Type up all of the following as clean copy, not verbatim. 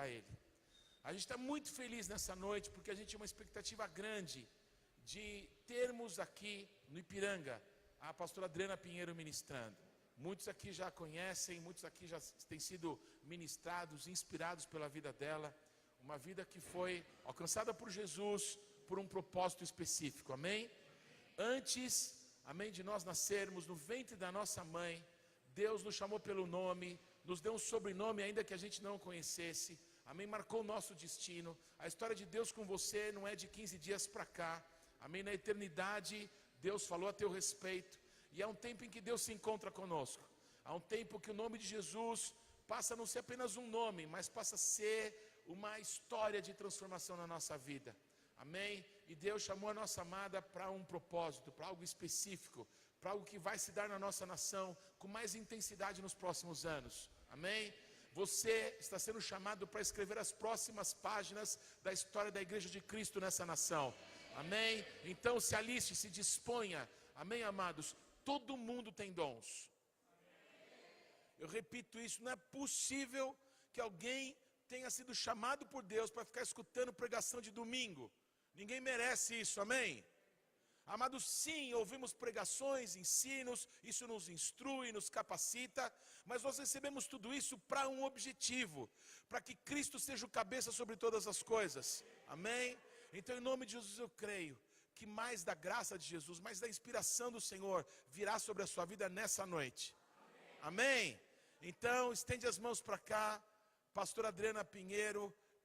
a Ele. A gente está muito feliz nessa noite, porque a gente tem uma expectativa grande de termos aqui no Ipiranga a pastora Adriana Pinheiro ministrando. Muitos aqui já conhecem, muitos aqui já têm sido ministrados, inspirados pela vida dela. Uma vida que foi alcançada por Jesus por um propósito específico, amém? Antes, amém, de nós nascermos no ventre da nossa mãe, Deus nos chamou pelo nome, nos deu um sobrenome ainda que a gente não conhecesse, amém? Marcou o nosso destino. A história de Deus com você não é de 15 dias para cá, amém? Na eternidade, Deus falou a teu respeito, e há um tempo em que Deus se encontra conosco. Há um tempo que o nome de Jesus passa a não ser apenas um nome, mas passa a ser uma história de transformação na nossa vida, amém? E Deus chamou a nossa amada para um propósito, para algo específico, para algo que vai se dar na nossa nação com mais intensidade nos próximos anos, amém? Você está sendo chamado para escrever as próximas páginas da história da Igreja de Cristo nessa nação, amém? Então se aliste, se disponha, amém, amados? Todo mundo tem dons. Eu repito isso, não é possível que alguém tenha sido chamado por Deus para ficar escutando pregação de domingo. Ninguém merece isso, amém? Amados, sim, ouvimos pregações, ensinos, isso nos instrui, nos capacita, mas nós recebemos tudo isso para um objetivo, para que Cristo seja o cabeça sobre todas as coisas, amém? Então, em nome de Jesus, eu creio que mais da graça de Jesus, mais da inspiração do Senhor virá sobre a sua vida nessa noite, amém? Então, estende as mãos para cá, pastora Adriana Pinheiro,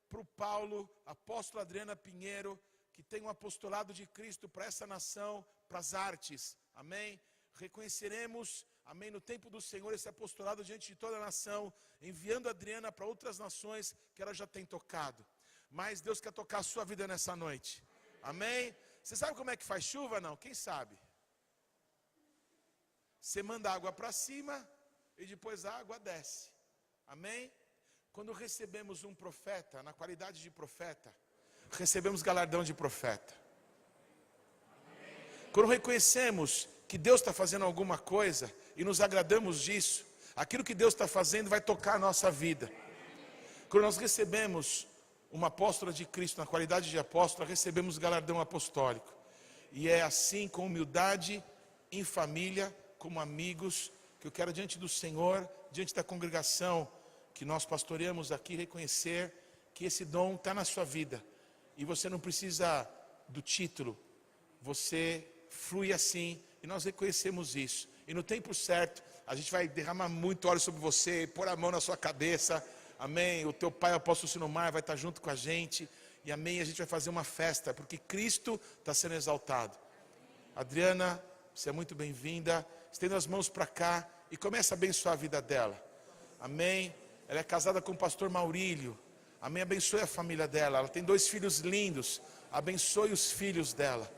para o Paulo, apóstolo Adriana Pinheiro, que tem um apostolado de Cristo para essa nação, para as artes, amém? Reconheceremos, amém, no tempo do Senhor, esse apostolado diante de toda a nação, enviando a Adriana para outras nações que ela já tem tocado, mas Deus quer tocar a sua vida nessa noite, amém? Você sabe como é que faz chuva? Não? Quem sabe? Você manda água para cima e depois a água desce, amém? Quando recebemos um profeta, na qualidade de profeta, recebemos galardão de profeta. Quando reconhecemos que Deus está fazendo alguma coisa e nos agradamos disso, aquilo que Deus está fazendo vai tocar a nossa vida. Quando nós recebemos uma apóstola de Cristo, na qualidade de apóstola, recebemos galardão apostólico. E é assim, com humildade, em família, como amigos, que eu quero diante do Senhor, diante da congregação que nós pastoreamos aqui, reconhecer que esse dom está na sua vida. E você não precisa do título, você flui assim, e nós reconhecemos isso. E no tempo certo, a gente vai derramar muito óleo sobre você, pôr a mão na sua cabeça, amém? O teu pai, o apóstolo Sinomar, vai estar junto com a gente, e amém? A gente vai fazer uma festa, porque Cristo está sendo exaltado. Adriana, você é muito bem-vinda, estenda as mãos para cá, e comece a abençoar a vida dela, amém? Ela é casada com o pastor Maurílio, amém? Abençoe a família dela, ela tem 2 filhos lindos, abençoe os filhos dela,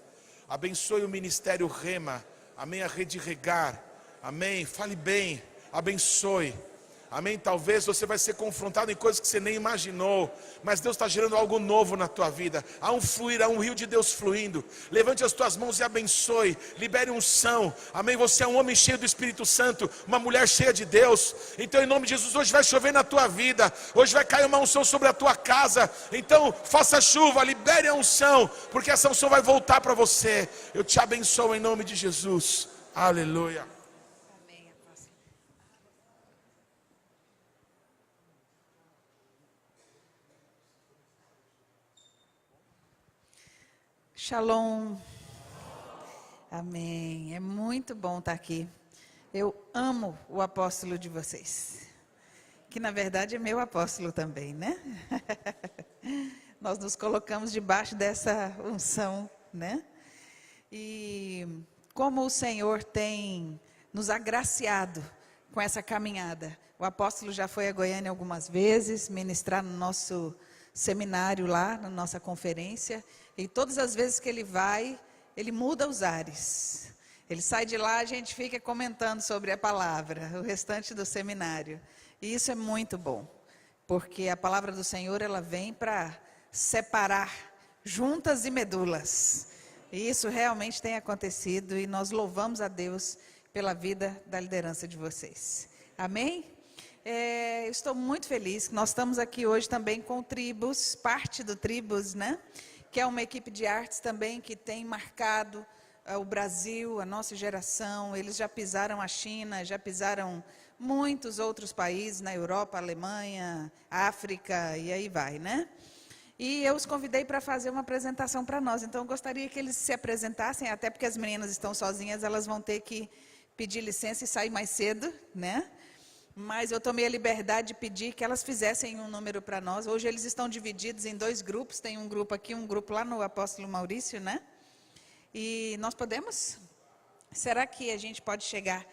abençoe o ministério Rema, amém? A Rede Regar, amém? Fale bem, abençoe, amém? Talvez você vai ser confrontado em coisas que você nem imaginou, mas Deus está gerando algo novo na tua vida. Há um fluir, há um rio de Deus fluindo. Levante as tuas mãos e abençoe, libere unção, amém? Você é um homem cheio do Espírito Santo, uma mulher cheia de Deus. Então, em nome de Jesus, hoje vai chover na tua vida, hoje vai cair uma unção sobre a tua casa. Então, faça chuva, libere a unção, porque essa unção vai voltar para você. Eu te abençoo em nome de Jesus, aleluia. Shalom, amém, é muito bom estar aqui. Eu amo o apóstolo de vocês, que na verdade é meu apóstolo também, né? Nós nos colocamos debaixo dessa unção, né? E como o Senhor tem nos agraciado com essa caminhada. O apóstolo já foi a Goiânia algumas vezes, ministrar no nosso seminário lá, na nossa conferência. E todas as vezes que ele vai, ele muda os ares. Ele sai de lá, a gente fica comentando sobre a palavra, o restante do seminário. E isso é muito bom, porque a palavra do Senhor, ela vem para separar juntas e medulas. E isso realmente tem acontecido e nós louvamos a Deus pela vida da liderança de vocês. Amém? Eu estou muito feliz. Nós estamos aqui hoje também com o Tribus, parte do Tribus, né? Que é uma equipe de artes também que tem marcado o Brasil, a nossa geração. Eles já pisaram a China, já pisaram muitos outros países na Europa, Alemanha, África e aí vai, né? E eu os convidei para fazer uma apresentação para nós. Então, eu gostaria que eles se apresentassem, até porque as meninas estão sozinhas, elas vão ter que pedir licença e sair mais cedo, né? Mas eu tomei a liberdade de pedir que elas fizessem um número para nós. Hoje eles estão divididos em 2 grupos. Tem um grupo aqui, um grupo lá no Apóstolo Maurício, né? E nós podemos? Será que a gente pode chegar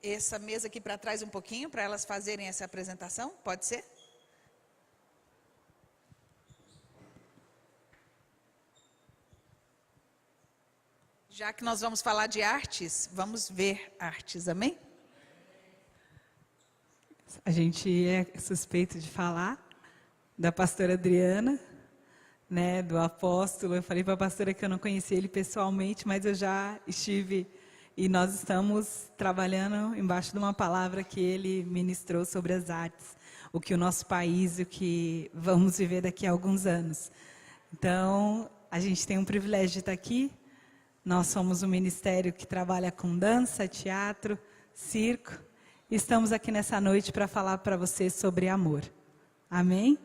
essa mesa aqui para trás um pouquinho, para elas fazerem essa apresentação? Pode ser? Já que nós vamos falar de artes, vamos ver artes, amém? A gente é suspeito de falar da pastora Adriana, né, do apóstolo. Eu falei para a pastora que eu não conhecia ele pessoalmente, mas eu já estive, e nós estamos trabalhando embaixo de uma palavra que ele ministrou sobre as artes, o que o nosso país, o que vamos viver daqui a alguns anos. Então, a gente tem um privilégio de estar aqui. Nós somos um ministério que trabalha com dança, teatro, circo. Estamos aqui nessa noite para falar para vocês sobre amor. Amém?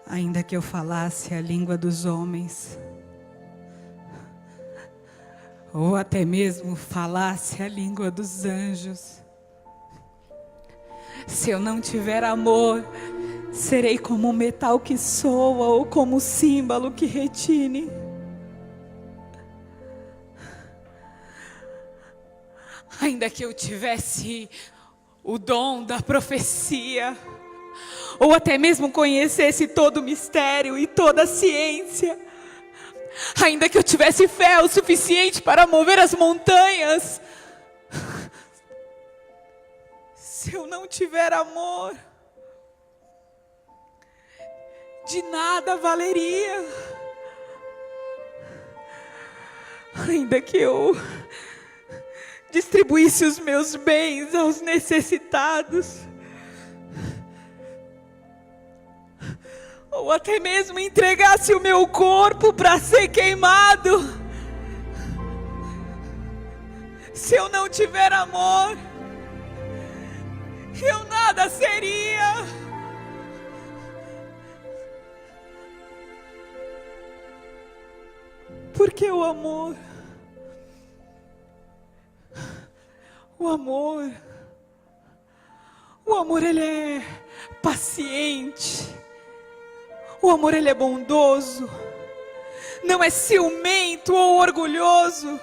Ainda que eu falasse a língua dos homens, ou até mesmo falasse a língua dos anjos, se eu não tiver amor, serei como um metal que soa ou como um símbolo que retine. Ainda que eu tivesse o dom da profecia, ou até mesmo conhecesse todo o mistério e toda a ciência, ainda que eu tivesse fé o suficiente para mover as montanhas, se eu não tiver amor, de nada valeria. Ainda que eu distribuísse os meus bens aos necessitados, ou até mesmo entregasse o meu corpo para ser queimado, se eu não tiver amor, eu nada seria. Porque o amor ele é paciente. O amor ele é bondoso, não é ciumento ou orgulhoso,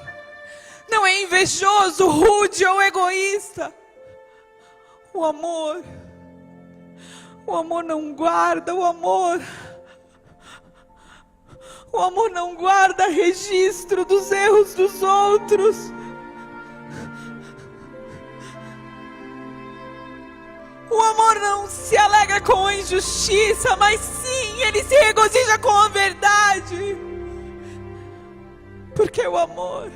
não é invejoso, rude ou egoísta. O amor não guarda, o amor não guarda registro dos erros dos outros. O amor não se alegra com a injustiça, mas sim, ele se regozija com a verdade. Porque o amor,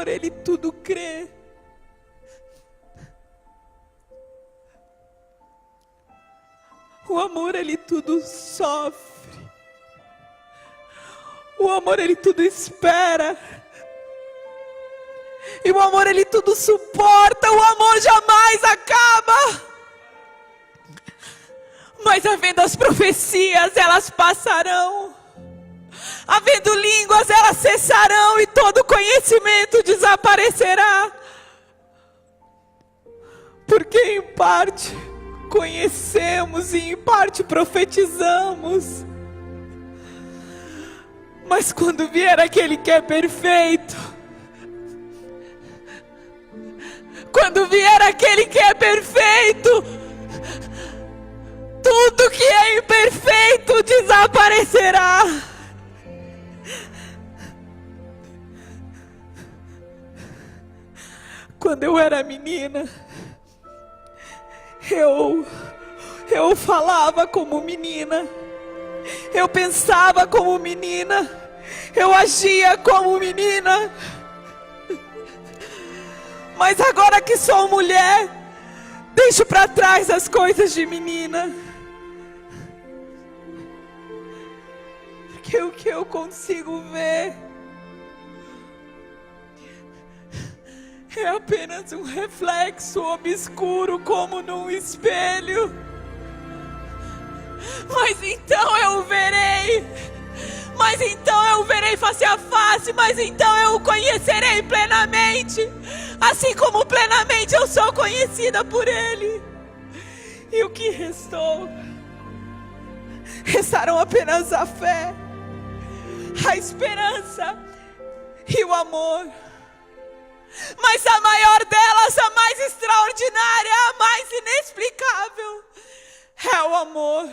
ele tudo crê. O amor, ele tudo sofre. O amor, ele tudo espera. E o amor, ele tudo suporta. O amor jamais acaba. Mas havendo as profecias, elas passarão. Havendo línguas, elas cessarão. E todo conhecimento desaparecerá. Porque em parte conhecemos e em parte profetizamos. Mas quando vier aquele que é perfeito, tudo que é imperfeito desaparecerá. Quando eu era menina, eu falava como menina, eu pensava como menina, eu agia como menina. Mas agora que sou mulher, deixo para trás as coisas de menina. Porque o que eu consigo ver é apenas um reflexo obscuro, como num espelho. Mas então eu verei. Mas então eu verei face a face. Mas então eu o conhecerei plenamente. Assim como plenamente eu sou conhecida por Ele. E o que restou? Restaram apenas a fé, a esperança e o amor. Mas a maior delas, a mais extraordinária, a mais inexplicável, é o amor.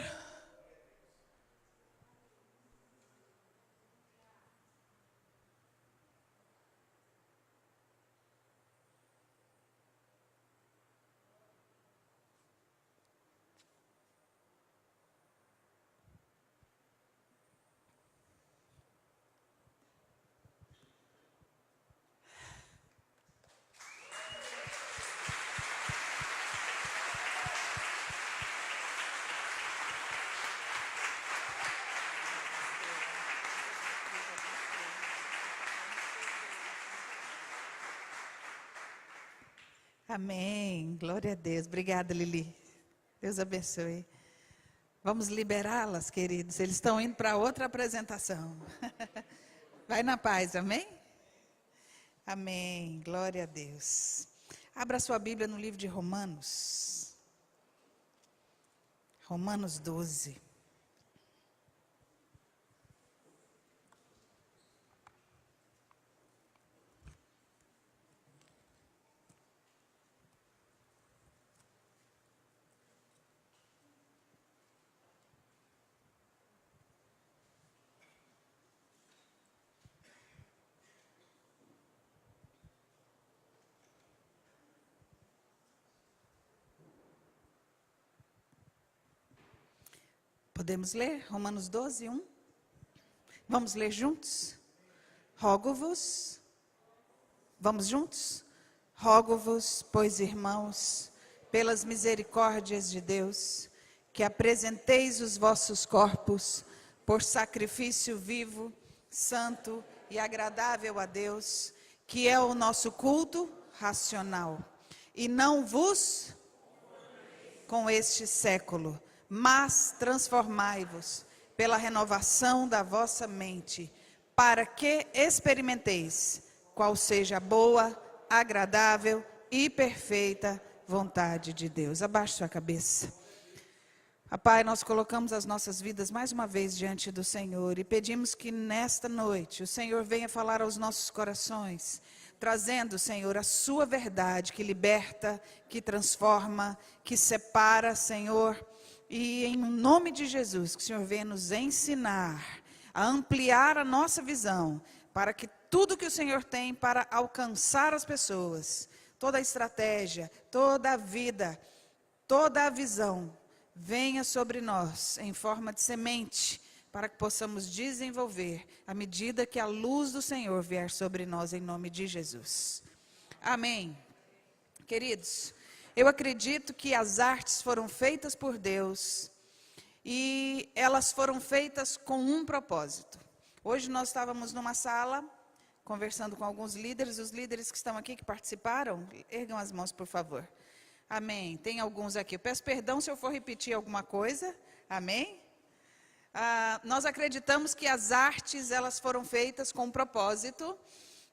Amém. Glória a Deus. Obrigada, Lili. Deus abençoe. Vamos liberá-las, queridos. Eles estão indo para outra apresentação. Vai na paz, amém? Amém. Glória a Deus. Abra sua Bíblia no livro de Romanos. Romanos 12. Podemos ler? Romanos 12, 1. Vamos ler juntos? Rogo-vos. Vamos juntos? Rogo-vos, pois, irmãos, pelas misericórdias de Deus, que apresenteis os vossos corpos por sacrifício vivo, santo e agradável a Deus, que é o nosso culto racional. E não vos com este século, mas transformai-vos pela renovação da vossa mente, para que experimenteis qual seja a boa, agradável e perfeita vontade de Deus. Abaixe sua cabeça. Pai, nós colocamos as nossas vidas mais uma vez diante do Senhor e pedimos que nesta noite o Senhor venha falar aos nossos corações, trazendo, Senhor, a sua verdade que liberta, que transforma, que separa, Senhor. E em nome de Jesus, que o Senhor venha nos ensinar a ampliar a nossa visão, para que tudo que o Senhor tem para alcançar as pessoas, toda a estratégia, toda a vida, toda a visão, venha sobre nós em forma de semente, para que possamos desenvolver à medida que a luz do Senhor vier sobre nós, em nome de Jesus. Amém. Queridos, eu acredito que as artes foram feitas por Deus e elas foram feitas com um propósito. Hoje nós estávamos numa sala, conversando com alguns líderes, os líderes que estão aqui, que participaram, ergam as mãos, por favor. Amém. Tem alguns aqui. Eu peço perdão se eu for repetir alguma coisa. Amém. Nós acreditamos que as artes, elas foram feitas com um propósito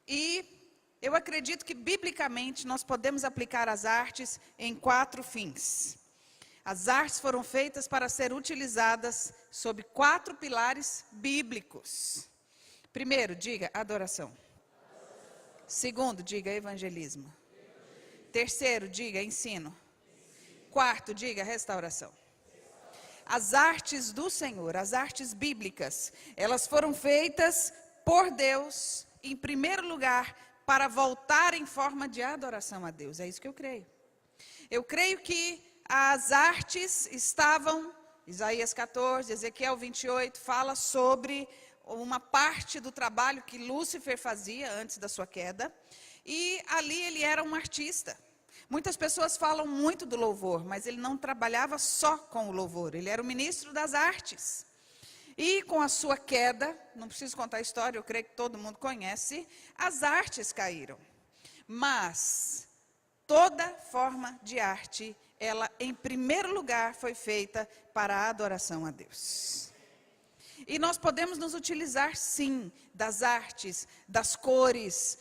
e eu acredito que, biblicamente, nós podemos aplicar as artes em 4 fins. As artes foram feitas para ser utilizadas sob 4 pilares bíblicos. Primeiro, diga adoração. Segundo, diga evangelismo. Terceiro, diga ensino. Quarto, diga restauração. as artes do Senhor, as artes bíblicas, elas foram feitas por Deus, em primeiro lugar, para voltar em forma de adoração a Deus. É isso que eu creio. Eu creio que as artes estavam, Isaías 14, Ezequiel 28, fala sobre uma parte do trabalho que Lúcifer fazia antes da sua queda, e ali ele era um artista. Muitas pessoas falam muito do louvor, mas ele não trabalhava só com o louvor, ele era o ministro das artes. E com a sua queda, não preciso contar a história, eu creio que todo mundo conhece, as artes caíram. Mas toda forma de arte, ela em primeiro lugar foi feita para a adoração a Deus. E nós podemos nos utilizar sim das artes, das cores,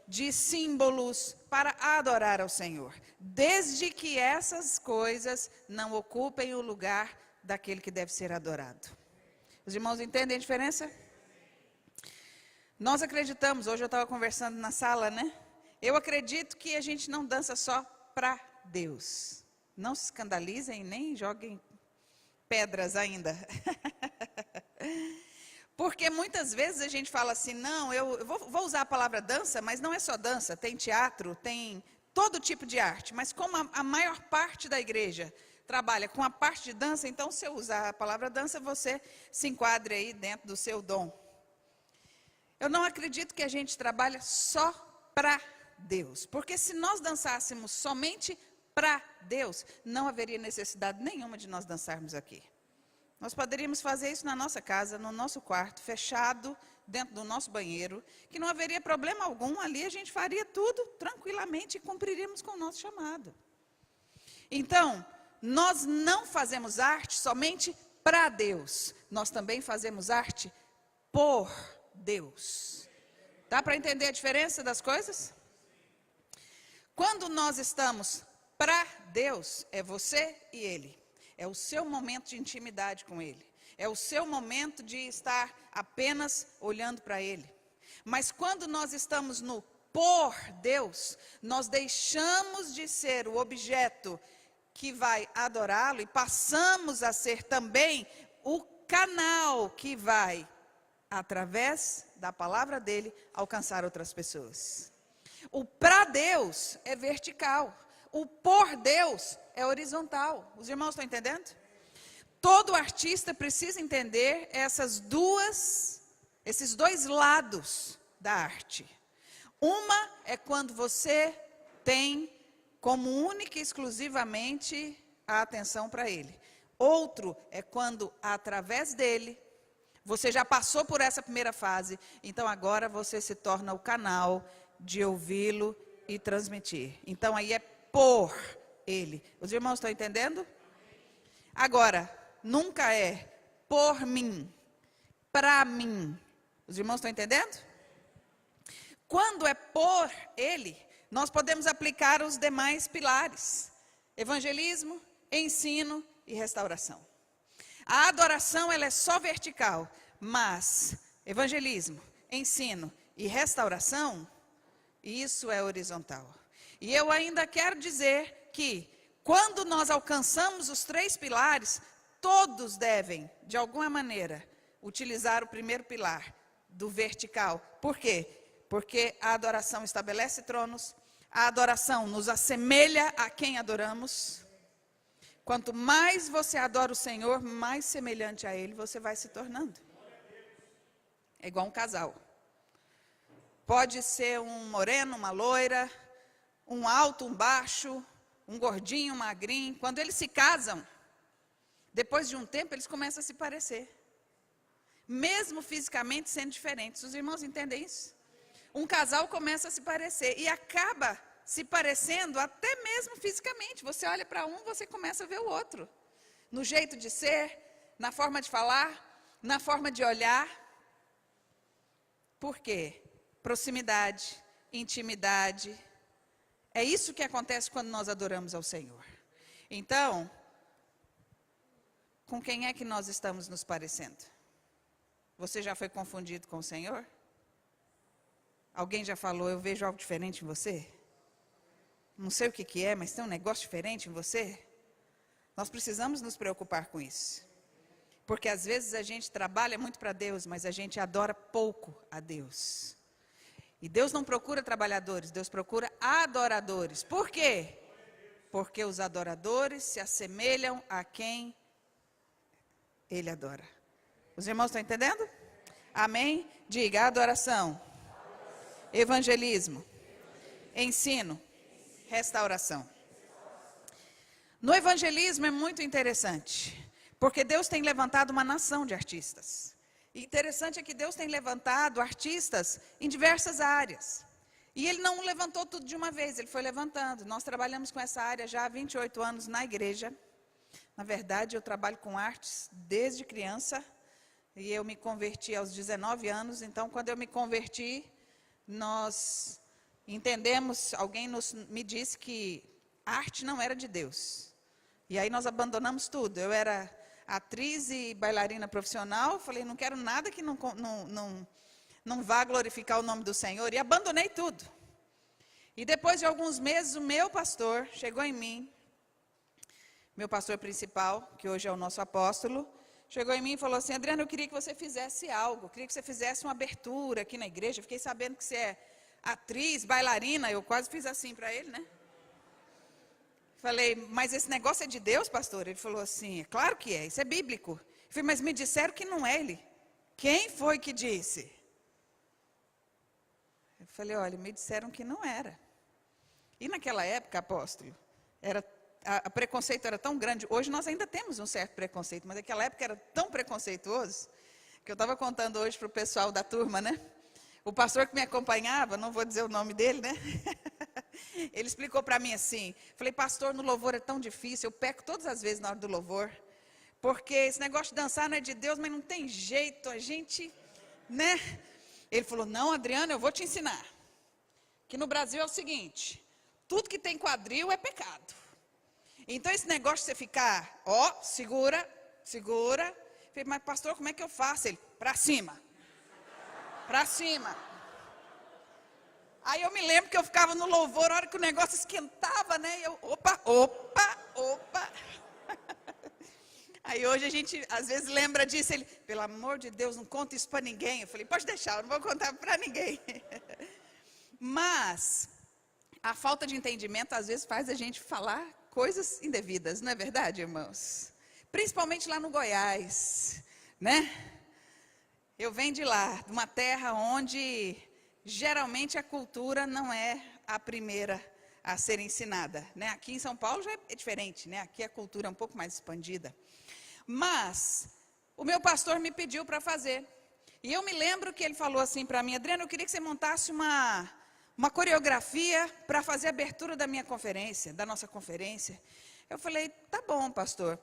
de símbolos para adorar ao Senhor, desde que essas coisas não ocupem o lugar daquele que deve ser adorado. Os irmãos entendem a diferença? Nós acreditamos, hoje eu estava conversando na sala, né? Eu acredito que a gente não dança só para Deus. Não se escandalizem, nem joguem pedras ainda. Porque muitas vezes a gente fala assim, não, eu vou usar a palavra dança, mas não é só dança, tem teatro, tem todo tipo de arte. Mas como a maior parte da igreja trabalha com a parte de dança, então se eu usar a palavra dança, você se enquadre aí dentro do seu dom. Eu não acredito que a gente trabalha só para Deus, porque se nós dançássemos somente para Deus, não haveria necessidade nenhuma de nós dançarmos aqui. Nós poderíamos fazer isso na nossa casa, no nosso quarto, fechado, dentro do nosso banheiro, que não haveria problema algum, ali a gente faria tudo tranquilamente e cumpriríamos com o nosso chamado. Então, nós não fazemos arte somente para Deus, nós também fazemos arte por Deus. Dá para entender a diferença das coisas? Quando nós estamos para Deus, é você e Ele. É o seu momento de intimidade com Ele. É o seu momento de estar apenas olhando para Ele. Mas quando nós estamos no por Deus, nós deixamos de ser o objeto que vai adorá-lo e passamos a ser também o canal que vai, através da palavra dele, alcançar outras pessoas. O para Deus é vertical. O por Deus é horizontal. Os irmãos estão entendendo? Todo artista precisa entender esses dois lados da arte. Uma é quando você tem como única e exclusivamente a atenção para ele. Outro é quando, através dele, você já passou por essa primeira fase, então agora você se torna o canal de ouvi-lo e transmitir. Então aí é por ele. Os irmãos estão entendendo? Agora, nunca é por mim, para mim. Os irmãos estão entendendo? Quando é por ele, nós podemos aplicar os demais pilares: evangelismo, ensino e restauração. A adoração ela é só vertical, mas evangelismo, ensino e restauração, isso é horizontal. E eu ainda quero dizer que quando nós alcançamos os 3 pilares, todos devem, de alguma maneira, utilizar o primeiro pilar do vertical. Por quê? Porque a adoração estabelece tronos, a adoração nos assemelha a quem adoramos. Quanto mais você adora o Senhor, mais semelhante a Ele você vai se tornando. É igual um casal. Pode ser um moreno, uma loira, um alto, um baixo, um gordinho, um magrinho. Quando eles se casam, depois de um tempo, eles começam a se parecer. Mesmo fisicamente sendo diferentes. Os irmãos entendem isso? Um casal começa a se parecer e acaba se parecendo até mesmo fisicamente. Você olha para um, você começa a ver o outro. No jeito de ser, na forma de falar, na forma de olhar. Por quê? Proximidade, intimidade. É isso que acontece quando nós adoramos ao Senhor. Então, com quem é que nós estamos nos parecendo? Você já foi confundido com o Senhor? Alguém já falou, eu vejo algo diferente em você? Não sei o que é, mas tem um negócio diferente em você? Nós precisamos nos preocupar com isso. Porque às vezes a gente trabalha muito para Deus, mas a gente adora pouco a Deus. E Deus não procura trabalhadores, Deus procura adoradores. Por quê? Porque os adoradores se assemelham a quem Ele adora. Os irmãos estão entendendo? Amém? Diga: adoração, evangelismo, ensino, restauração. No evangelismo é muito interessante, porque Deus tem levantado uma nação de artistas. E interessante é que Deus tem levantado artistas em diversas áreas. E Ele não levantou tudo de uma vez, Ele foi levantando. Nós trabalhamos com essa área já há 28 anos na igreja. Na verdade, eu trabalho com artes desde criança. E eu me converti aos 19 anos. Então, quando eu me converti, nós entendemos, alguém me disse que arte não era de Deus. E aí nós abandonamos tudo. Eu era atriz e bailarina profissional. Falei, não quero nada que não vá glorificar o nome do Senhor. E abandonei tudo. E depois de alguns meses, o meu pastor chegou em mim. Meu pastor principal, que hoje é o nosso apóstolo, chegou em mim e falou assim: Adriana, eu queria que você fizesse algo. Eu queria que você fizesse uma abertura aqui na igreja. Fiquei sabendo que você é atriz, bailarina. Eu quase fiz assim para ele, né? Falei, mas esse negócio é de Deus, pastor? Ele falou assim, é claro que é, isso é bíblico. Eu falei, mas me disseram que não é. Ele, quem foi que disse? Eu falei, olha, me disseram que não era. E naquela época, apóstolo, o preconceito era tão grande. Hoje nós ainda temos um certo preconceito, mas naquela época era tão preconceituoso, que eu estava contando hoje para o pessoal da turma, né? O pastor que me acompanhava, não vou dizer o nome dele, né? Ele explicou para mim assim, falei, pastor, no louvor é tão difícil, eu peco todas as vezes na hora do louvor, porque esse negócio de dançar não é de Deus, mas não tem jeito, a gente, né? Ele falou, não, Adriana, eu vou te ensinar, que no Brasil é o seguinte, tudo que tem quadril é pecado. Então esse negócio de você ficar, segura, falei, mas pastor, como é que eu faço? Ele, para cima. Aí eu me lembro que eu ficava no louvor, a hora que o negócio esquentava, né? Eu, opa. Aí hoje a gente, às vezes, lembra disso. Ele, pelo amor de Deus, não conta isso para ninguém. Eu falei, pode deixar, eu não vou contar para ninguém. Mas a falta de entendimento, às vezes, faz a gente falar coisas indevidas, não é verdade, irmãos? Principalmente lá no Goiás, né? Eu venho de lá, de uma terra onde geralmente a cultura não é a primeira a ser ensinada, né? Aqui em São Paulo já é diferente, né? Aqui a cultura é um pouco mais expandida. Mas o meu pastor me pediu para fazer. E eu me lembro que ele falou assim para mim, Adriana, eu queria que você montasse uma coreografia para fazer a abertura da minha conferência, da nossa conferência. Eu falei, tá bom, pastor,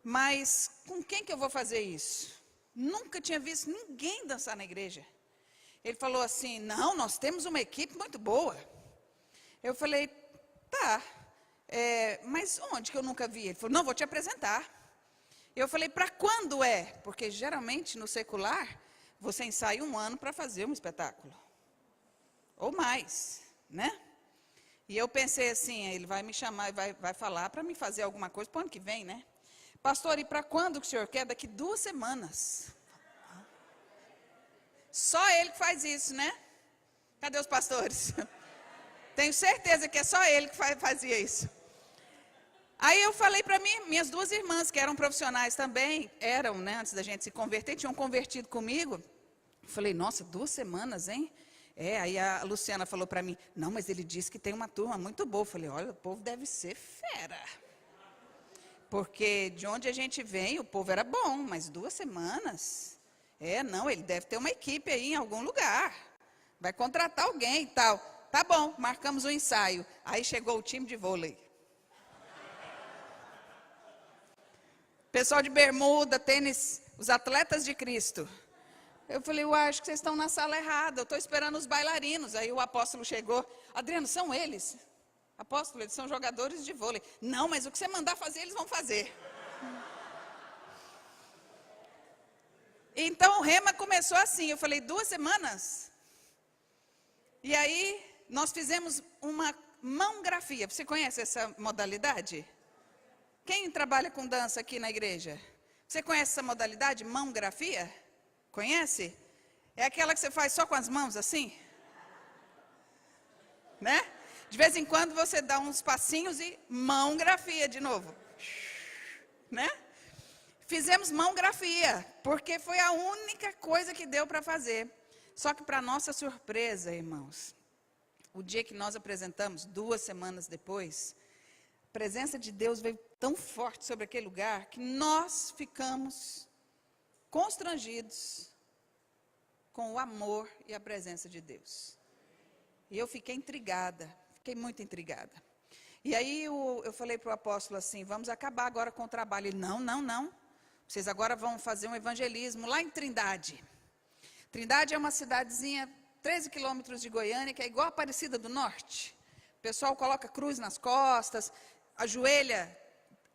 mas com quem que eu vou fazer isso? Nunca tinha visto ninguém dançar na igreja. Ele falou assim, não, nós temos uma equipe muito boa. Eu falei, tá, mas onde que eu nunca vi? Ele falou, não, vou te apresentar. Eu falei, para quando é? Porque geralmente no secular, você ensaia 1 ano para fazer um espetáculo. Ou mais, né? E eu pensei assim, ele vai me chamar e vai falar para me fazer alguma coisa para o ano que vem, né? Pastor, e para quando que o senhor quer? Daqui 2 semanas. Só ele que faz isso, né? Cadê os pastores? Tenho certeza que é só ele que fazia isso. Aí eu falei para minhas 2 irmãs, que eram profissionais também, né, antes da gente se converter, tinham convertido comigo. Falei, nossa, 2 semanas, hein? Aí a Luciana falou para mim, não, mas ele disse que tem uma turma muito boa. Eu falei, olha, o povo deve ser fera. Porque de onde a gente vem, o povo era bom, mas 2 semanas? Não, ele deve ter uma equipe aí em algum lugar. Vai contratar alguém e tal. Tá bom, marcamos o ensaio. Aí chegou o time de vôlei. Pessoal de bermuda, tênis, os atletas de Cristo. Eu falei, eu acho que vocês estão na sala errada, eu estou esperando os bailarinos. Aí o apóstolo chegou, Adriano, são eles? Apóstolo, eles são jogadores de vôlei. Não, mas o que você mandar fazer, eles vão fazer. Então o rema começou assim, eu falei, 2 semanas? E aí nós fizemos uma mãografia. Você conhece essa modalidade? Quem trabalha com dança aqui na igreja? Você conhece essa modalidade? Mãografia? Conhece? É aquela que você faz só com as mãos, assim? Né? De vez em quando você dá uns passinhos e mãografia de novo. Né? Fizemos mãografia, porque foi a única coisa que deu para fazer. Só que, para nossa surpresa, irmãos, o dia que nós apresentamos, 2 semanas depois, a presença de Deus veio tão forte sobre aquele lugar que nós ficamos constrangidos com o amor e a presença de Deus. E eu fiquei intrigada, fiquei muito intrigada. E aí eu falei para o apóstolo assim, vamos acabar agora com o trabalho. Ele, não. Vocês agora vão fazer um evangelismo lá em Trindade. Trindade é uma cidadezinha, 13 quilômetros de Goiânia, que é igual a Aparecida do Norte. O pessoal coloca cruz nas costas, ajoelha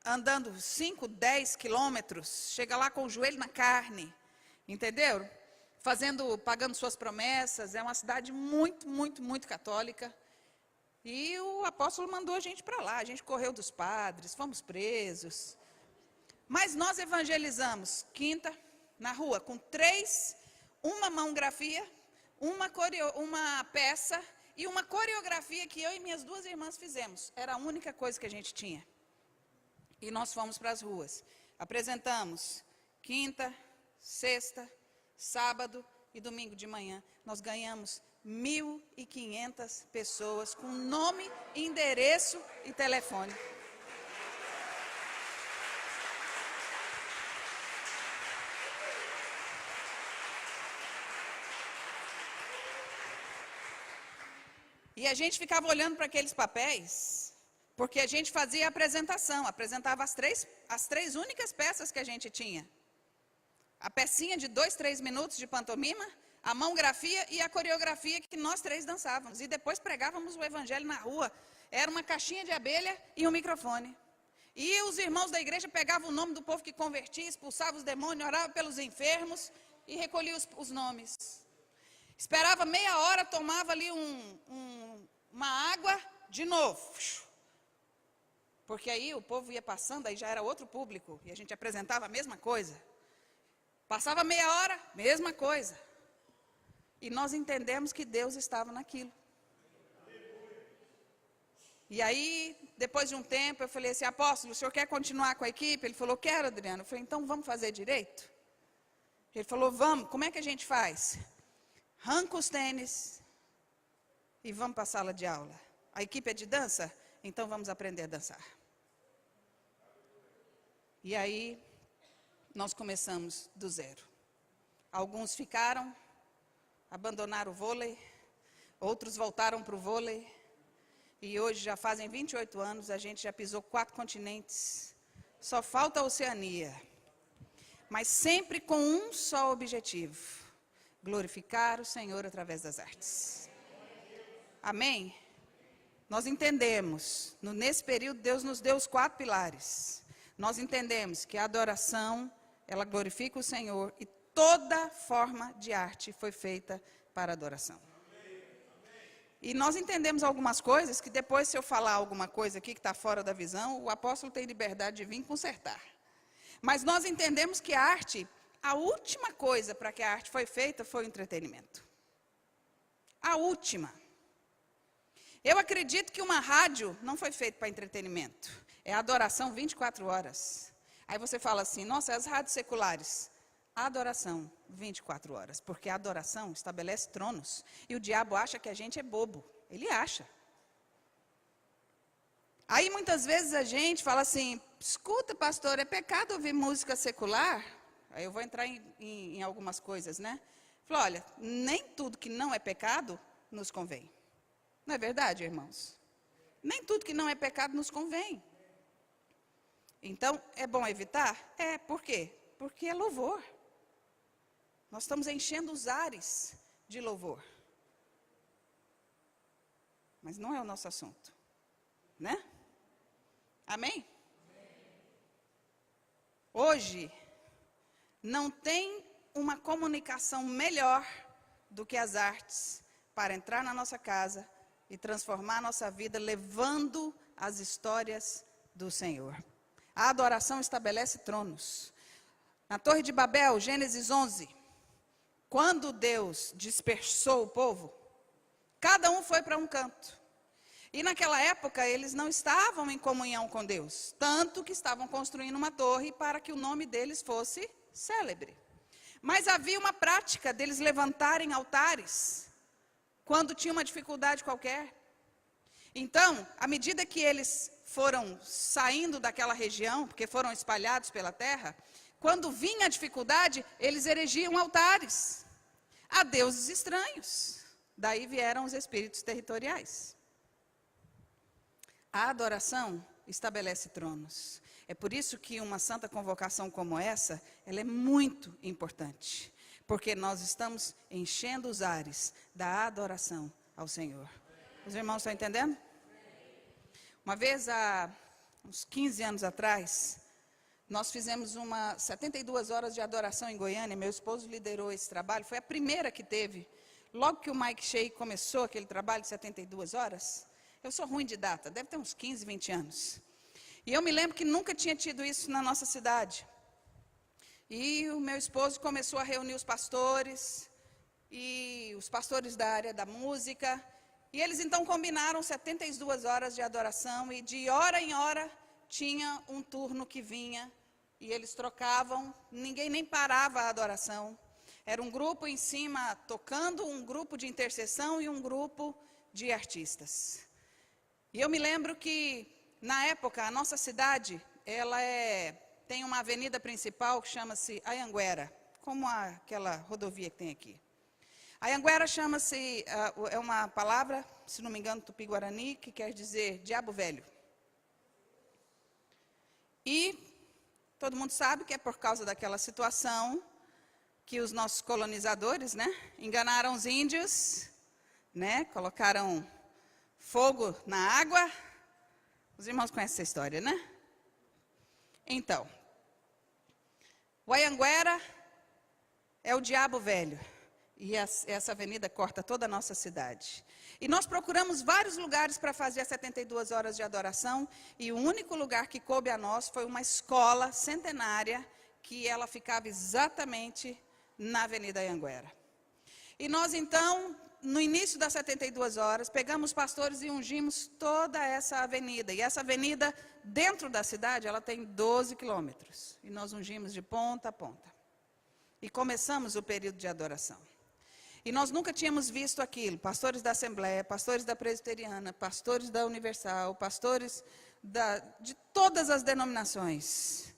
andando 5, 10 quilômetros, chega lá com o joelho na carne, entendeu? Pagando suas promessas, é uma cidade muito, muito, muito católica. E o apóstolo mandou a gente para lá, a gente correu dos padres, fomos presos. Mas nós evangelizamos quinta, na rua, com 3, uma mãografia, uma peça e uma coreografia que eu e minhas 2 irmãs fizemos. Era a única coisa que a gente tinha. E nós fomos para as ruas. Apresentamos quinta, sexta, sábado e domingo de manhã. Nós ganhamos 1.500 pessoas com nome, endereço e telefone. E a gente ficava olhando para aqueles papéis, porque a gente fazia a apresentação, apresentava as três únicas peças que a gente tinha. A pecinha de 2, 3 minutos de pantomima, a mãografia e a coreografia que nós 3 dançávamos. E depois pregávamos o evangelho na rua. Era uma caixinha de abelha e um microfone. E os irmãos da igreja pegavam o nome do povo que convertia, expulsavam os demônios, oravam pelos enfermos e recolhiam os nomes. Esperava meia hora, tomava ali uma água de novo. Porque aí o povo ia passando, aí já era outro público. E a gente apresentava a mesma coisa. Passava meia hora, mesma coisa. E nós entendemos que Deus estava naquilo. E aí, depois de um tempo, eu falei assim, apóstolo, o senhor quer continuar com a equipe? Ele falou, quero, Adriano. Eu falei, então vamos fazer direito? Ele falou, vamos, como é que a gente faz? Arranca os tênis e vamos para a sala de aula. A equipe é de dança? Então vamos aprender a dançar. E aí, nós começamos do zero. Alguns ficaram, abandonaram o vôlei, outros voltaram para o vôlei, e hoje já fazem 28 anos, a gente já pisou 4 continentes, só falta a Oceania, mas sempre com um só objetivo, glorificar o Senhor através das artes. Amém? Nós entendemos, nesse período Deus nos deu os 4 pilares, nós entendemos que a adoração, ela glorifica o Senhor e toda forma de arte foi feita para adoração. E nós entendemos algumas coisas que depois, se eu falar alguma coisa aqui que está fora da visão, o apóstolo tem liberdade de vir consertar. Mas nós entendemos que a arte, a última coisa para que a arte foi feita foi o entretenimento. A última. Eu acredito que uma rádio não foi feita para entretenimento. É adoração 24 horas. Aí você fala assim, nossa, as rádios seculares. Adoração 24 horas. Porque a adoração estabelece tronos. E o diabo acha que a gente é bobo. Ele acha. Aí muitas vezes a gente fala assim, escuta pastor, é pecado ouvir música secular? Aí eu vou entrar em algumas coisas, né? Falo, olha, nem tudo que não é pecado nos convém. Não é verdade, irmãos? Nem tudo que não é pecado nos convém. Então, é bom evitar? É, por quê? Porque é louvor. Nós estamos enchendo os ares de louvor. Mas não é o nosso assunto, né? Amém? Hoje, não tem uma comunicação melhor do que as artes para entrar na nossa casa e transformar a nossa vida levando as histórias do Senhor. A adoração estabelece tronos. Na Torre de Babel, Gênesis 11, quando Deus dispersou o povo, cada um foi para um canto. E naquela época, eles não estavam em comunhão com Deus, tanto que estavam construindo uma torre para que o nome deles fosse célebre. Mas havia uma prática deles levantarem altares quando tinha uma dificuldade qualquer. Então, à medida que eles foram saindo daquela região, porque foram espalhados pela terra, quando vinha a dificuldade, eles erigiam altares a deuses estranhos. Daí vieram os espíritos territoriais. A adoração estabelece tronos. É por isso que uma santa convocação como essa, ela é muito importante. Porque nós estamos enchendo os ares da adoração ao Senhor. Os irmãos estão entendendo? Uma vez, há uns 15 anos atrás, nós fizemos 72 horas de adoração em Goiânia. Meu esposo liderou esse trabalho. Foi a primeira que teve. Logo que o Mike Shea começou aquele trabalho de 72 horas, eu sou ruim de data, deve ter uns 15, 20 anos. E eu me lembro que nunca tinha tido isso na nossa cidade. E o meu esposo começou a reunir os pastores, e os pastores da área da música, e eles então combinaram 72 horas de adoração, e de hora em hora tinha um turno que vinha, e eles trocavam, ninguém nem parava a adoração. Era um grupo em cima tocando, um grupo de intercessão e um grupo de artistas. E eu me lembro que, na época, a nossa cidade, tem uma avenida principal que chama-se Anhanguera, como aquela rodovia que tem aqui. Anhanguera chama-se, é uma palavra, se não me engano, tupi-guarani, que quer dizer diabo velho. E todo mundo sabe que é por causa daquela situação que os nossos colonizadores, enganaram os índios, colocaram fogo na água. Os irmãos conhecem essa história, né? Então, o Anhanguera é o diabo velho. E essa avenida corta toda a nossa cidade. E nós procuramos vários lugares para fazer as 72 horas de adoração. E o único lugar que coube a nós foi uma escola centenária, que ela ficava exatamente na Avenida Anhanguera. E nós, então, no início das 72 horas, pegamos pastores e ungimos toda essa avenida. E essa avenida, dentro da cidade, ela tem 12 quilômetros. E nós ungimos de ponta a ponta. E começamos o período de adoração. E nós nunca tínhamos visto aquilo. Pastores da Assembleia, pastores da Presbiteriana, pastores da Universal, pastores de todas as denominações,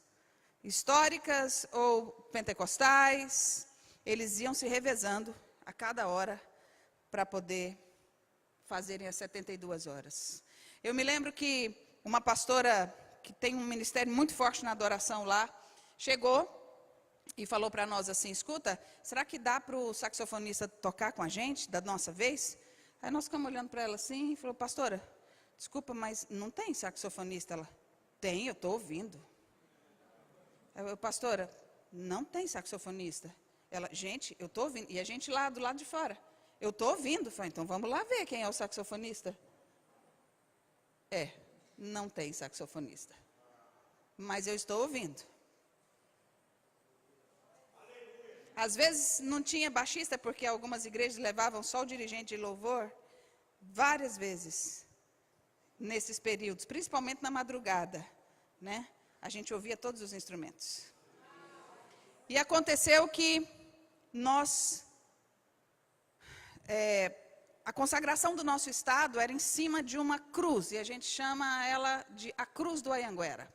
históricas ou pentecostais, eles iam se revezando a cada hora para poder fazerem as 72 horas. Eu me lembro que uma pastora que tem um ministério muito forte na adoração lá, chegou e falou para nós assim: escuta, será que dá para o saxofonista tocar com a gente, da nossa vez? Aí nós ficamos olhando para ela assim e falou: pastora, desculpa, mas não tem saxofonista? Ela: tem, eu estou ouvindo. Eu: pastora, não tem saxofonista. Ela: gente, eu estou ouvindo. E a gente lá do lado de fora: eu estou ouvindo. Falei: então vamos lá ver quem é o saxofonista. Não tem saxofonista. Mas eu estou ouvindo. Às vezes não tinha baixista, porque algumas igrejas levavam só o dirigente de louvor. Várias vezes, nesses períodos, principalmente na madrugada, a gente ouvia todos os instrumentos. E aconteceu que a consagração do nosso estado era em cima de uma cruz, e a gente chama ela de a Cruz do Anhanguera.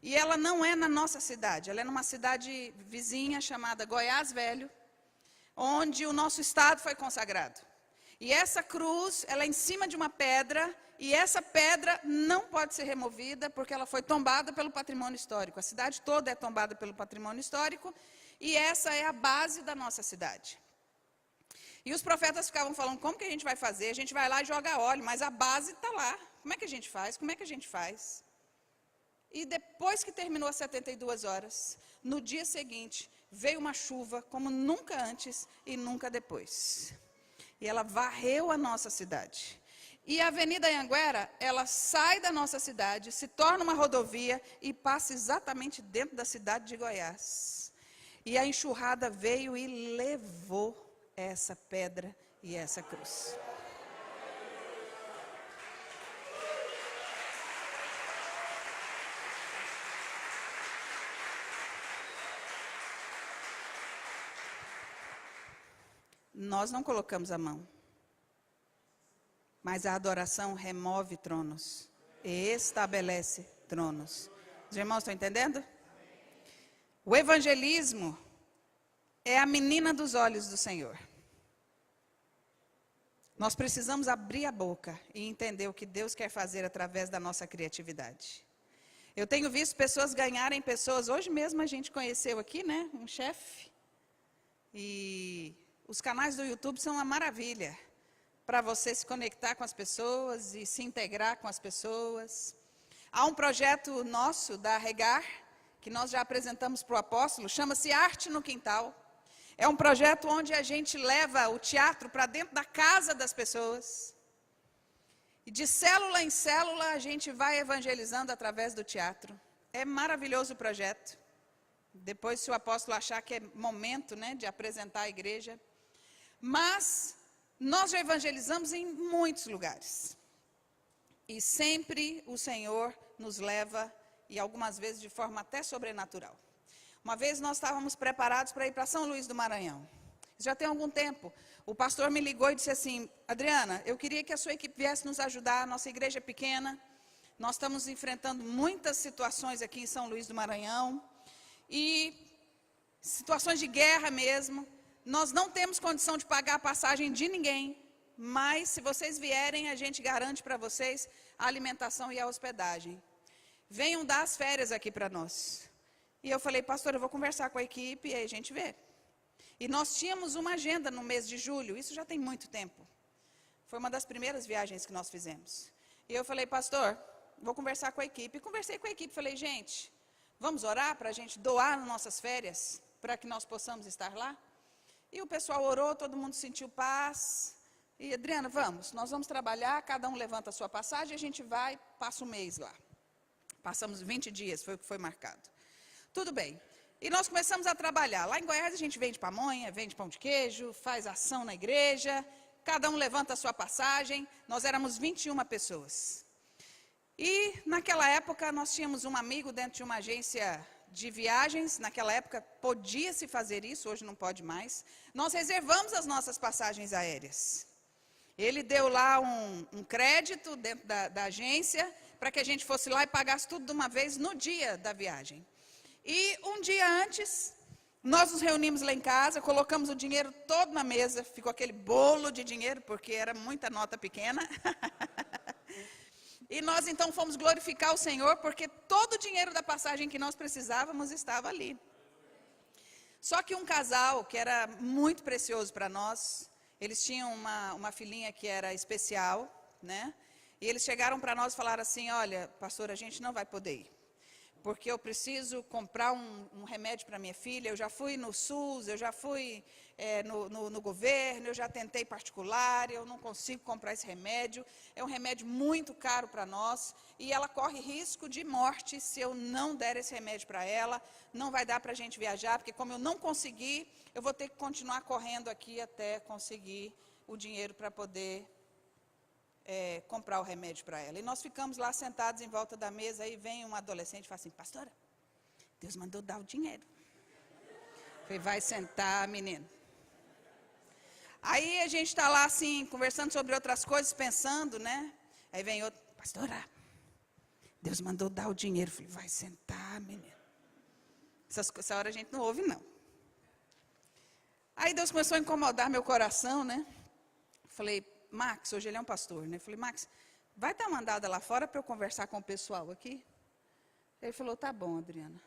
E ela não é na nossa cidade, ela é numa cidade vizinha chamada Goiás Velho, onde o nosso estado foi consagrado. E essa cruz, ela é em cima de uma pedra, e essa pedra não pode ser removida, porque ela foi tombada pelo patrimônio histórico. A cidade toda é tombada pelo patrimônio histórico, e essa é a base da nossa cidade. E os profetas ficavam falando: como que a gente vai fazer? A gente vai lá e joga óleo, mas a base está lá. Como é que a gente faz? Como é que a gente faz? E depois que terminou as 72 horas, no dia seguinte, veio uma chuva como nunca antes e nunca depois. E ela varreu a nossa cidade. E a Avenida Anhanguera, ela sai da nossa cidade, se torna uma rodovia e passa exatamente dentro da cidade de Goiás. E a enxurrada veio e levou essa pedra e essa cruz. Nós não colocamos a mão. Mas a adoração remove tronos e estabelece tronos. Os irmãos estão entendendo? O evangelismo é a menina dos olhos do Senhor. Nós precisamos abrir a boca e entender o que Deus quer fazer através da nossa criatividade. Eu tenho visto pessoas ganharem pessoas. Hoje mesmo a gente conheceu aqui, né, um chefe. E os canais do YouTube são uma maravilha para você se conectar com as pessoas e se integrar com as pessoas. Há um projeto nosso da Regar, que nós já apresentamos para o apóstolo, chama-se Arte no Quintal. É um projeto onde a gente leva o teatro para dentro da casa das pessoas. E de célula em célula a gente vai evangelizando através do teatro. É maravilhoso o projeto. Depois, se o apóstolo achar que é momento, né, de apresentar a igreja. Mas nós já evangelizamos em muitos lugares. E sempre o Senhor nos leva, e algumas vezes de forma até sobrenatural. Uma vez nós estávamos preparados para ir para São Luís do Maranhão. Já tem algum tempo. O pastor me ligou e disse assim: Adriana, eu queria que a sua equipe viesse nos ajudar, a nossa igreja é pequena. Nós estamos enfrentando muitas situações aqui em São Luís do Maranhão. E situações de guerra mesmo. Nós não temos condição de pagar a passagem de ninguém, mas se vocês vierem, a gente garante para vocês a alimentação e a hospedagem. Venham dar as férias aqui para nós. E eu falei: pastor, eu vou conversar com a equipe e aí a gente vê. E nós tínhamos uma agenda no mês de julho, isso já tem muito tempo. Foi uma das primeiras viagens que nós fizemos. E eu falei: pastor, vou conversar com a equipe. E conversei com a equipe, falei: gente, vamos orar para a gente doar nas nossas férias, para que nós possamos estar lá? E o pessoal orou, todo mundo sentiu paz. E Adriana, nós vamos trabalhar, cada um levanta a sua passagem, a gente vai, passa um mês lá. Passamos 20 dias, foi o que foi marcado. Tudo bem. E nós começamos a trabalhar. Lá em Goiás a gente vende pamonha, vende pão de queijo, faz ação na igreja, cada um levanta a sua passagem. Nós éramos 21 pessoas. E naquela época nós tínhamos um amigo dentro de uma agência de viagens. Naquela época podia-se fazer isso, hoje não pode mais. Nós reservamos as nossas passagens aéreas. Ele deu lá um crédito dentro da agência para que a gente fosse lá e pagasse tudo de uma vez no dia da viagem. E um dia antes, nós nos reunimos lá em casa, colocamos o dinheiro todo na mesa, ficou aquele bolo de dinheiro, porque era muita nota pequena. E nós então fomos glorificar o Senhor, porque todo o dinheiro da passagem que nós precisávamos estava ali. Só que um casal, que era muito precioso para nós, eles tinham uma filhinha que era especial, né? E eles chegaram para nós e falaram assim: olha, pastor, a gente não vai poder ir, porque eu preciso comprar um remédio para minha filha. Eu já fui no SUS, eu já fui no governo, eu já tentei particular, eu não consigo comprar esse remédio. É um remédio muito caro para nós e ela corre risco de morte se eu não der esse remédio para ela. Não vai dar para a gente viajar, porque como eu não consegui, eu vou ter que continuar correndo aqui até conseguir o dinheiro para poder comprar o remédio para ela. E nós ficamos lá sentados em volta da mesa, aí vem um adolescente e fala assim: pastora, Deus mandou dar o dinheiro. Eu falei: vai sentar, menino. Aí a gente está lá assim, conversando sobre outras coisas, pensando, né? Aí vem outro: pastora, Deus mandou dar o dinheiro. Eu falei: vai sentar, menino. Essa hora a gente não ouve, não. Aí Deus começou a incomodar meu coração, né? Falei: Max, hoje ele é um pastor, né? Falei: Max, vai dar uma andada lá fora para eu conversar com o pessoal aqui? Ele falou: tá bom, Adriana.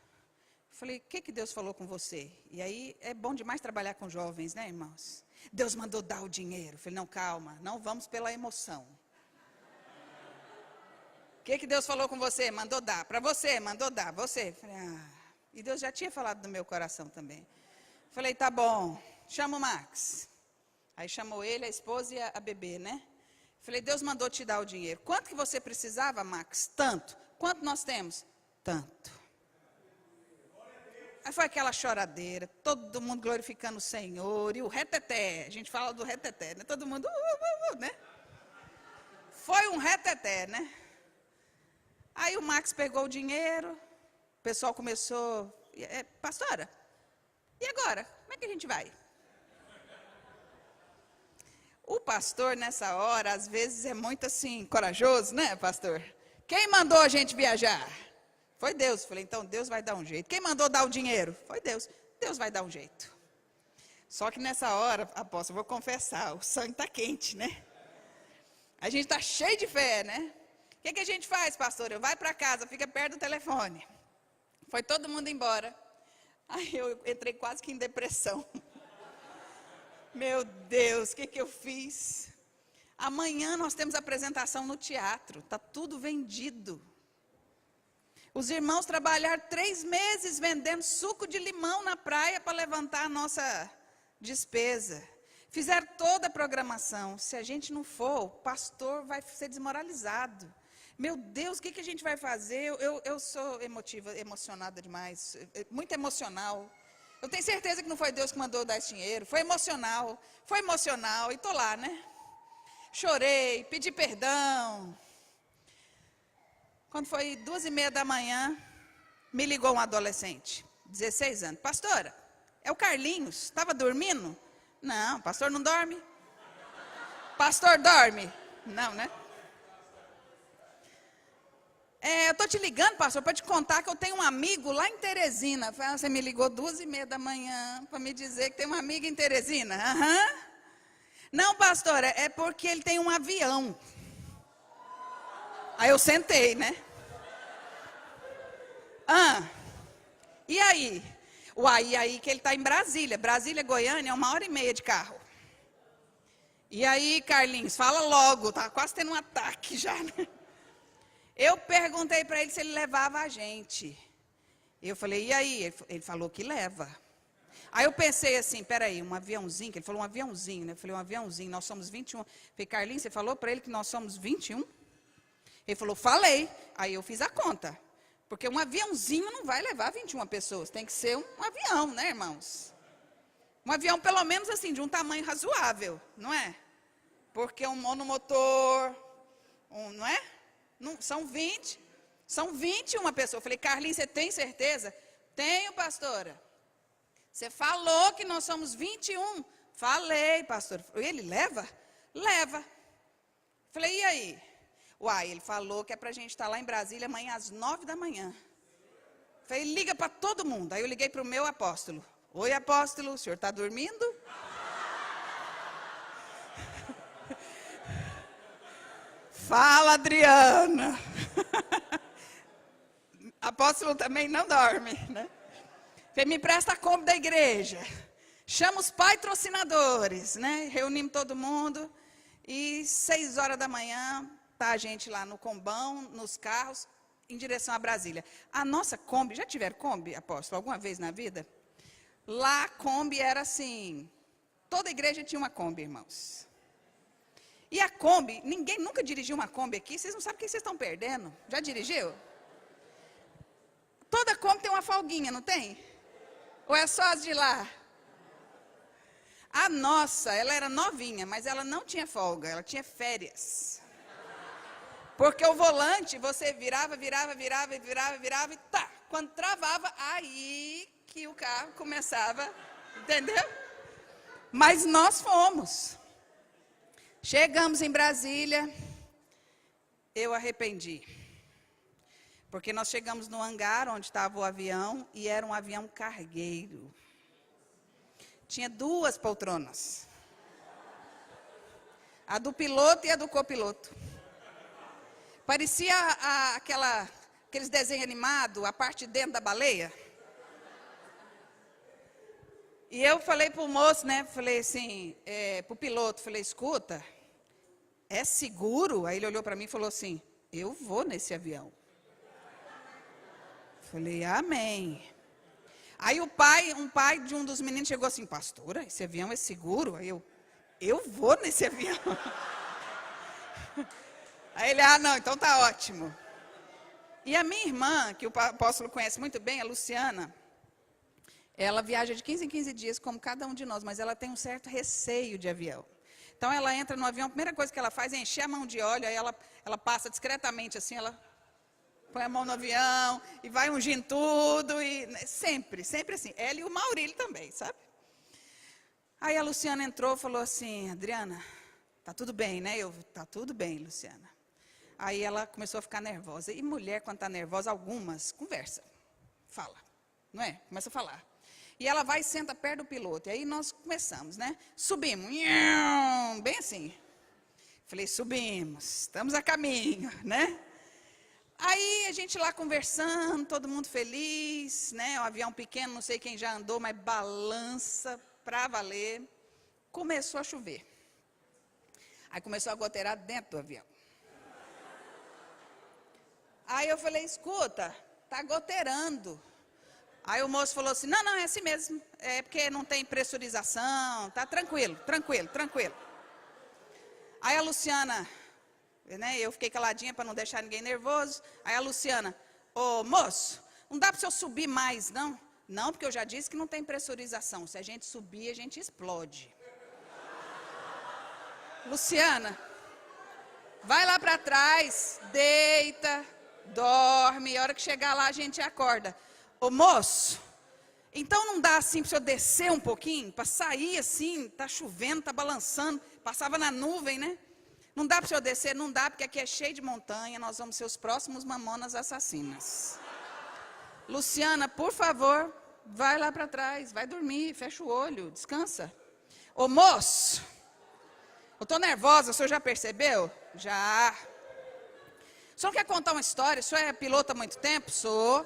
Falei: o que Deus falou com você? E aí é bom demais trabalhar com jovens, né, irmãos? Deus mandou dar o dinheiro. Falei: não, calma, não vamos pela emoção. O que Deus falou com você? Mandou dar. Para você, mandou dar. Você. Falei: e Deus já tinha falado do meu coração também. Falei: tá bom, chama o Max. Aí chamou ele, a esposa e a bebê, né? Falei, Deus mandou te dar o dinheiro. Quanto que você precisava, Max? Tanto. Quanto nós temos? Tanto. Aí foi aquela choradeira, todo mundo glorificando o Senhor, e o reteté, a gente fala do reteté, né? Todo mundo, né? Foi um reteté, né? Aí o Max pegou o dinheiro, o pessoal começou, pastora, e agora? Como é que a gente vai? O pastor, nessa hora, às vezes é muito assim, corajoso, né, pastor? Quem mandou a gente viajar? Foi Deus. Falei, então Deus vai dar um jeito. Quem mandou dar o dinheiro? Foi Deus. Deus vai dar um jeito. Só que nessa hora, apóstolo, eu vou confessar, o sangue está quente, né? A gente está cheio de fé, né? O que a gente faz, pastor? Eu vai para casa, fica perto do telefone. Foi todo mundo embora. Aí eu entrei quase que em depressão. Meu Deus, o que eu fiz? Amanhã nós temos apresentação no teatro. Está tudo vendido. Os irmãos trabalharam 3 meses vendendo suco de limão na praia para levantar a nossa despesa. Fizeram toda a programação. Se a gente não for, o pastor vai ser desmoralizado. Meu Deus, o que a gente vai fazer? Eu sou emocionada demais, muito emocional. Eu tenho certeza que não foi Deus que mandou dar esse dinheiro. Foi emocional, e estou lá, né? Chorei, pedi perdão. Quando foi 2h30 da manhã, me ligou um adolescente, 16 anos. Pastora, é o Carlinhos, estava dormindo? Não, pastor não dorme. Pastor dorme? Não, né? Eu estou te ligando, pastor, para te contar que eu tenho um amigo lá em Teresina. Você me ligou 2h30 da manhã para me dizer que tem uma amiga em Teresina? Aham. Não, pastora, é porque ele tem um avião. Aí eu sentei, né? E aí? E aí que ele está em Brasília. Brasília, Goiânia, é 1h30 de carro. E aí, Carlinhos, fala logo, tá quase tendo um ataque já, né? Eu perguntei para ele se ele levava a gente. Eu falei, e aí? Ele falou que leva. Aí eu pensei assim, peraí, um aviãozinho, que ele falou um aviãozinho, né? Eu falei, um aviãozinho, nós somos 21. Eu falei, Carlinhos, você falou para ele que nós somos 21? Ele falou, falei. Aí eu fiz a conta. Porque um aviãozinho não vai levar 21 pessoas. Tem que ser um avião, né, irmãos? Um avião, pelo menos assim, de um tamanho razoável, não é? Porque um monomotor, não é? Não, são 21 pessoas. Eu falei, Carlinhos, você tem certeza? Tenho, pastora. Você falou que nós somos 21. Falei, pastor. Ele leva? Leva. Falei, e aí? Ele falou que é para a gente estar lá em Brasília amanhã às 9 da manhã. Falei, liga para todo mundo. Aí eu liguei para o meu apóstolo. Oi, apóstolo, o senhor está dormindo? Fala, Adriana. Apóstolo também não dorme, né? Falei, me presta a Kombi da igreja. Chama os patrocinadores, né? Reunimos todo mundo. E 6 horas da manhã, tá a gente lá no combão, nos carros, em direção a Brasília. A nossa Kombi, já tiveram Kombi, apóstolo, alguma vez na vida? Lá a Kombi era assim, toda igreja tinha uma Kombi, irmãos. E a Kombi, ninguém nunca dirigiu uma Kombi aqui, vocês não sabem o que vocês estão perdendo. Já dirigiu? Toda Kombi tem uma folguinha, não tem? Ou é só as de lá? A nossa, ela era novinha, mas ela não tinha folga, ela tinha férias. Porque o volante, você virava e tá. Quando travava, aí que o carro começava, entendeu? Mas nós fomos. Chegamos em Brasília, eu arrependi. Porque nós chegamos no hangar onde estava o avião e era um avião cargueiro. Tinha 2 poltronas. A do piloto e a do copiloto. Parecia aqueles desenhos animados, a parte de dentro da baleia. E eu falei para o moço, né? Falei assim, para o piloto, falei, escuta, é seguro? Aí ele olhou para mim e falou assim, eu vou nesse avião. Falei, amém. Aí um pai de um dos meninos chegou assim, pastora, esse avião é seguro? Aí eu vou nesse avião. Aí ele, não, então tá ótimo. E a minha irmã, que o apóstolo conhece muito bem, a Luciana, ela viaja de 15 em 15 dias, como cada um de nós, mas ela tem um certo receio de avião. Então, ela entra no avião, a primeira coisa que ela faz é encher a mão de óleo, aí ela passa discretamente assim, ela põe a mão no avião e vai ungindo tudo, e sempre assim. Ela e o Maurílio também, sabe? Aí a Luciana entrou e falou assim, Adriana, tá tudo bem, né? Tá tudo bem, Luciana. Aí ela começou a ficar nervosa. E mulher, quando está nervosa, algumas conversa, fala, não é? Começa a falar. E ela vai e senta perto do piloto. E aí nós começamos, né? Subimos, bem assim. Falei, subimos, estamos a caminho, né? Aí a gente lá conversando, todo mundo feliz, né? O avião pequeno, não sei quem já andou, mas balança para valer. Começou a chover. Aí começou a goteirar dentro do avião. Aí eu falei, escuta, tá goteirando. Aí o moço falou assim, não, é assim mesmo, é porque não tem pressurização, tá tranquilo. Aí a Luciana, né, eu fiquei caladinha para não deixar ninguém nervoso. Aí a Luciana, ô moço, não dá para o senhor subir mais, não? Não, porque eu já disse que não tem pressurização, se a gente subir, a gente explode. Luciana, vai lá para trás, deita, dorme, a hora que chegar lá a gente acorda. Ô moço, então não dá assim para o senhor descer um pouquinho, para sair assim, tá chovendo, tá balançando, passava na nuvem, né? Não dá para o senhor descer? Não dá, porque aqui é cheio de montanha, nós vamos ser os próximos mamonas assassinas. Luciana, por favor, vai lá para trás, vai dormir, fecha o olho, descansa. Ô moço, eu estou nervosa, o senhor já percebeu? Já. O senhor quer contar uma história? O senhor é piloto há muito tempo? Sou.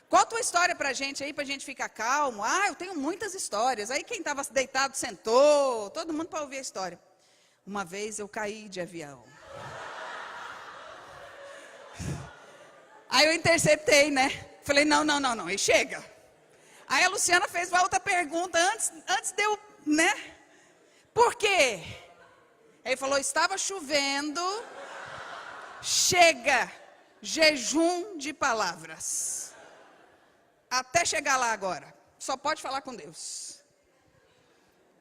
Conta uma história para a gente aí, para a gente ficar calmo. Eu tenho muitas histórias. Aí quem estava deitado sentou, todo mundo para ouvir a história. Uma vez eu caí de avião. Aí eu interceptei, né? Falei, não, e chega. Aí a Luciana fez uma outra pergunta, antes de eu, né? Por quê? Ele falou, estava chovendo, chega, jejum de palavras. Até chegar lá agora, só pode falar com Deus.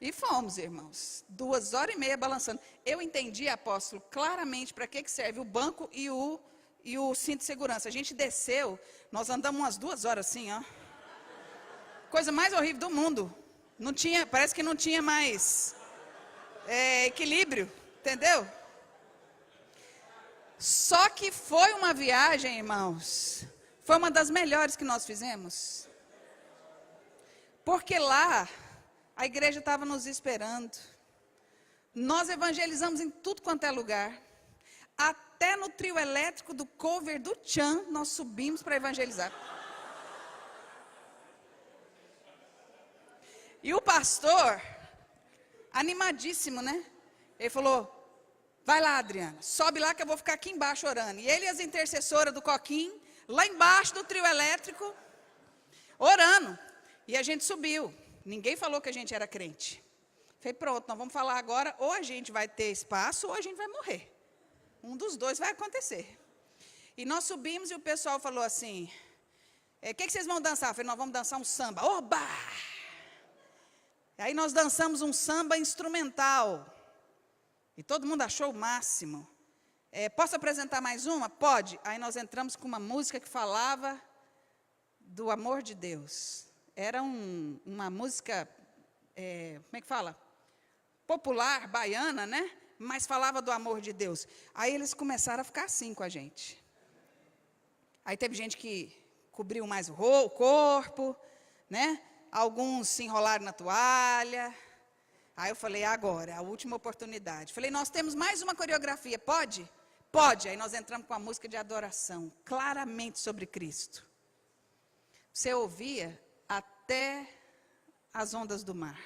E fomos, irmãos, 2h30 balançando. Eu entendi, apóstolo, claramente para que serve o banco e o cinto de segurança. A gente desceu, nós andamos umas 2 horas assim, ó. Coisa mais horrível do mundo. Não tinha, parece que não tinha mais equilíbrio, entendeu? Só que foi uma viagem, irmãos, foi uma das melhores que nós fizemos. Porque lá, a igreja estava nos esperando. Nós evangelizamos em tudo quanto é lugar. Até no trio elétrico do cover do Tchan, nós subimos para evangelizar. E o pastor, animadíssimo, né? Ele falou, vai lá, Adriana, sobe lá que eu vou ficar aqui embaixo orando. E ele e as intercessoras do Coquim, lá embaixo do trio elétrico, orando. E a gente subiu. Ninguém falou que a gente era crente. Falei, pronto, nós vamos falar agora, ou a gente vai ter espaço, ou a gente vai morrer. Um dos dois vai acontecer. E nós subimos e o pessoal falou assim, o que vocês vão dançar? Eu falei, nós vamos dançar um samba. Oba! Aí nós dançamos um samba instrumental. E todo mundo achou o máximo. Posso apresentar mais uma? Pode. Aí nós entramos com uma música que falava do amor de Deus. Era uma música, como é que fala? Popular, baiana, né? Mas falava do amor de Deus. Aí eles começaram a ficar assim com a gente. Aí teve gente que cobriu mais o corpo, né? Alguns se enrolaram na toalha. Aí eu falei, agora, a última oportunidade. Falei, nós temos mais uma coreografia, pode? Pode. Aí nós entramos com a música de adoração, claramente sobre Cristo. Você ouvia até as ondas do mar.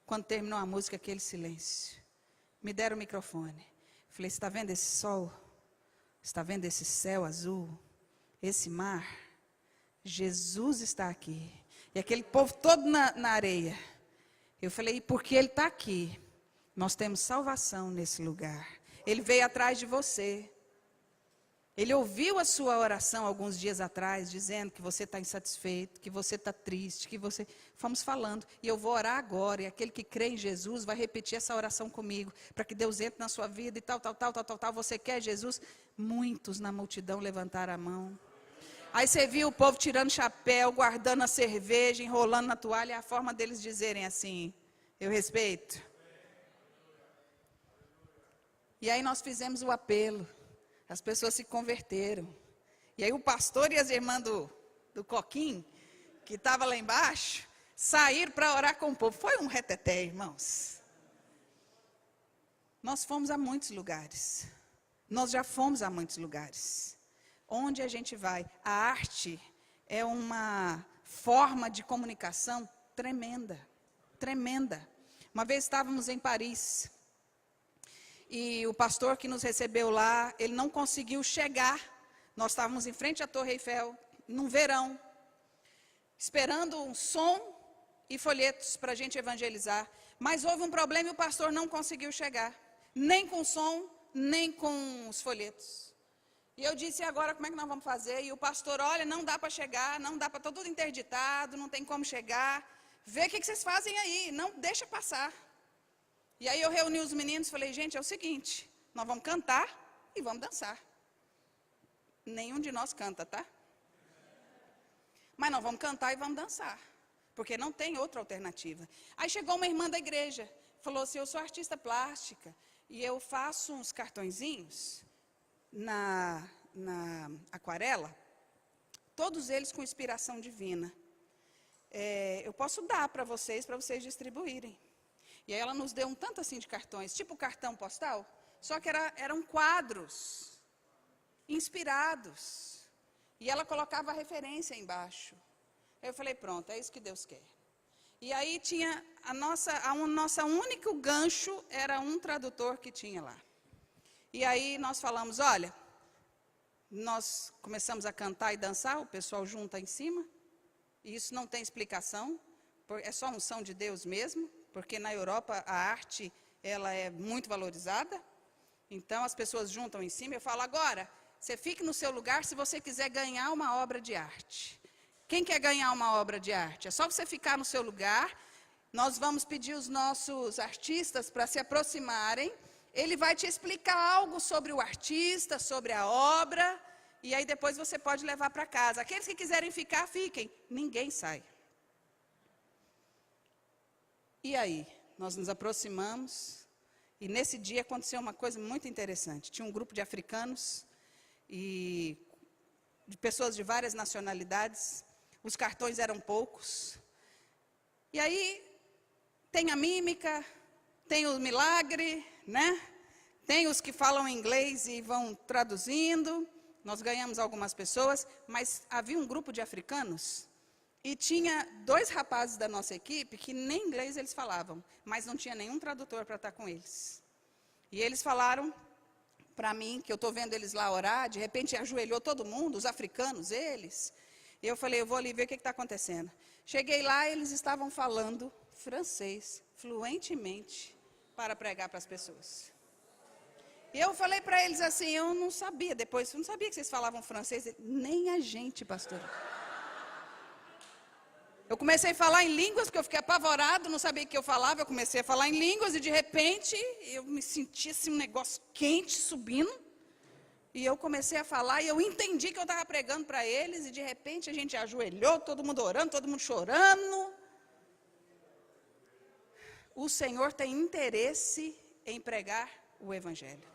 Quando terminou a música, aquele silêncio. Me deram o microfone. Falei, você está vendo esse sol? Você está vendo esse céu azul? Esse mar? Jesus está aqui. E aquele povo todo na areia. Eu falei, porque Ele está aqui, nós temos salvação nesse lugar. Ele veio atrás de você. Ele ouviu a sua oração alguns dias atrás, dizendo que você está insatisfeito, que você está triste, que você... Fomos falando, e eu vou orar agora, e aquele que crê em Jesus vai repetir essa oração comigo, para que Deus entre na sua vida e tal. Você quer Jesus? Muitos na multidão levantaram a mão. Aí você viu o povo tirando chapéu, guardando a cerveja, enrolando na toalha, é a forma deles dizerem assim, eu respeito. E aí nós fizemos o apelo. As pessoas se converteram. E aí o pastor e as irmãs do Coquim, que estava lá embaixo, saíram para orar com o povo. Foi um reteté, irmãos. Nós fomos a muitos lugares. Nós já fomos a muitos lugares. Onde a gente vai? A arte é uma forma de comunicação tremenda. Tremenda. Uma vez estávamos em Paris. E o pastor que nos recebeu lá, ele não conseguiu chegar. Nós estávamos em frente à Torre Eiffel, num verão, esperando um som e folhetos para a gente evangelizar. Mas houve um problema e o pastor não conseguiu chegar. Nem com o som, nem com os folhetos. E eu disse, e agora como é que nós vamos fazer? E o pastor, olha, não dá para chegar, não dá para, está tudo interditado, não tem como chegar. Vê o que vocês fazem aí, não deixa passar. E aí eu reuni os meninos e falei, gente, é o seguinte, nós vamos cantar e vamos dançar. Nenhum de nós canta, tá? Mas nós vamos cantar e vamos dançar, porque não tem outra alternativa. Aí chegou uma irmã da igreja, falou assim, eu sou artista plástica e eu faço uns cartõezinhos na aquarela, todos eles com inspiração divina. Eu posso dar para vocês distribuírem. E aí ela nos deu um tanto assim de cartões, tipo cartão postal, só que eram quadros inspirados. E ela colocava a referência embaixo. Eu falei, pronto, é isso que Deus quer. E aí tinha nossa único gancho, era um tradutor que tinha lá. E aí nós falamos, olha, nós começamos a cantar e dançar, o pessoal junta em cima. E isso não tem explicação, é só unção de Deus mesmo. Porque na Europa a arte ela é muito valorizada. Então as pessoas juntam em cima. Eu falo, agora, você fique no seu lugar se você quiser ganhar uma obra de arte. Quem quer ganhar uma obra de arte? É só você ficar no seu lugar. Nós vamos pedir os nossos artistas para se aproximarem. Ele vai te explicar algo sobre o artista, sobre a obra. E aí depois você pode levar para casa. Aqueles que quiserem ficar, fiquem. Ninguém sai. E aí, nós nos aproximamos, e nesse dia aconteceu uma coisa muito interessante. Tinha um grupo de africanos, e de pessoas de várias nacionalidades, os cartões eram poucos. E aí, tem a mímica, tem o milagre, né? Tem os que falam inglês e vão traduzindo. Nós ganhamos algumas pessoas, mas havia um grupo de africanos. E tinha 2 rapazes da nossa equipe que nem inglês eles falavam, mas não tinha nenhum tradutor para estar com eles. E eles falaram para mim, que eu estou vendo eles lá orar, de repente ajoelhou todo mundo, os africanos, eles. E eu falei, eu vou ali ver o que está acontecendo. Cheguei lá, eles estavam falando francês, fluentemente, para pregar para as pessoas. E eu falei para eles assim, eu não sabia, depois, eu não sabia que vocês falavam francês, nem a gente, pastor. Eu comecei a falar em línguas, porque eu fiquei apavorado, não sabia o que eu falava. Eu comecei a falar em línguas e, de repente, eu me senti assim, um negócio quente subindo. E eu comecei a falar e eu entendi que eu estava pregando para eles. E, de repente, a gente ajoelhou, todo mundo orando, todo mundo chorando. O Senhor tem interesse em pregar o Evangelho.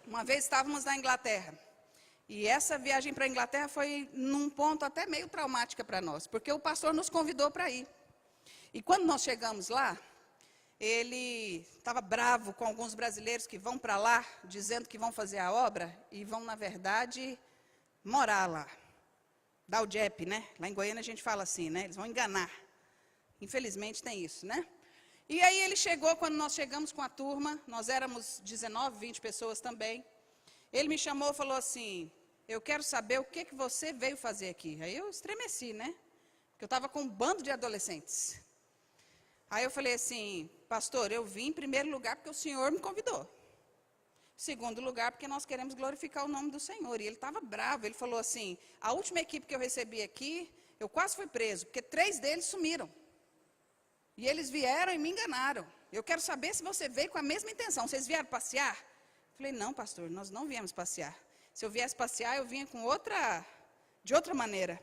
Uma vez estávamos na Inglaterra. E essa viagem para a Inglaterra foi num ponto até meio traumática para nós, porque o pastor nos convidou para ir. E quando nós chegamos lá, ele estava bravo com alguns brasileiros que vão para lá, dizendo que vão fazer a obra, e vão, na verdade, morar lá. Dar o jep, né? Lá em Goiânia a gente fala assim, né? Eles vão enganar. Infelizmente tem isso, né? E aí ele chegou, quando nós chegamos com a turma, nós éramos 19, 20 pessoas também. Ele me chamou e falou assim, eu quero saber o que você veio fazer aqui. Aí eu estremeci, né? Porque eu estava com um bando de adolescentes. Aí eu falei assim, pastor, eu vim em primeiro lugar porque o senhor me convidou. Segundo lugar, porque nós queremos glorificar o nome do Senhor. E ele estava bravo, ele falou assim, a última equipe que eu recebi aqui, eu quase fui preso, porque 3 deles sumiram. E eles vieram e me enganaram. Eu quero saber se você veio com a mesma intenção. Vocês vieram passear? Eu falei, não, pastor, nós não viemos passear. Se eu viesse passear, eu vinha de outra maneira.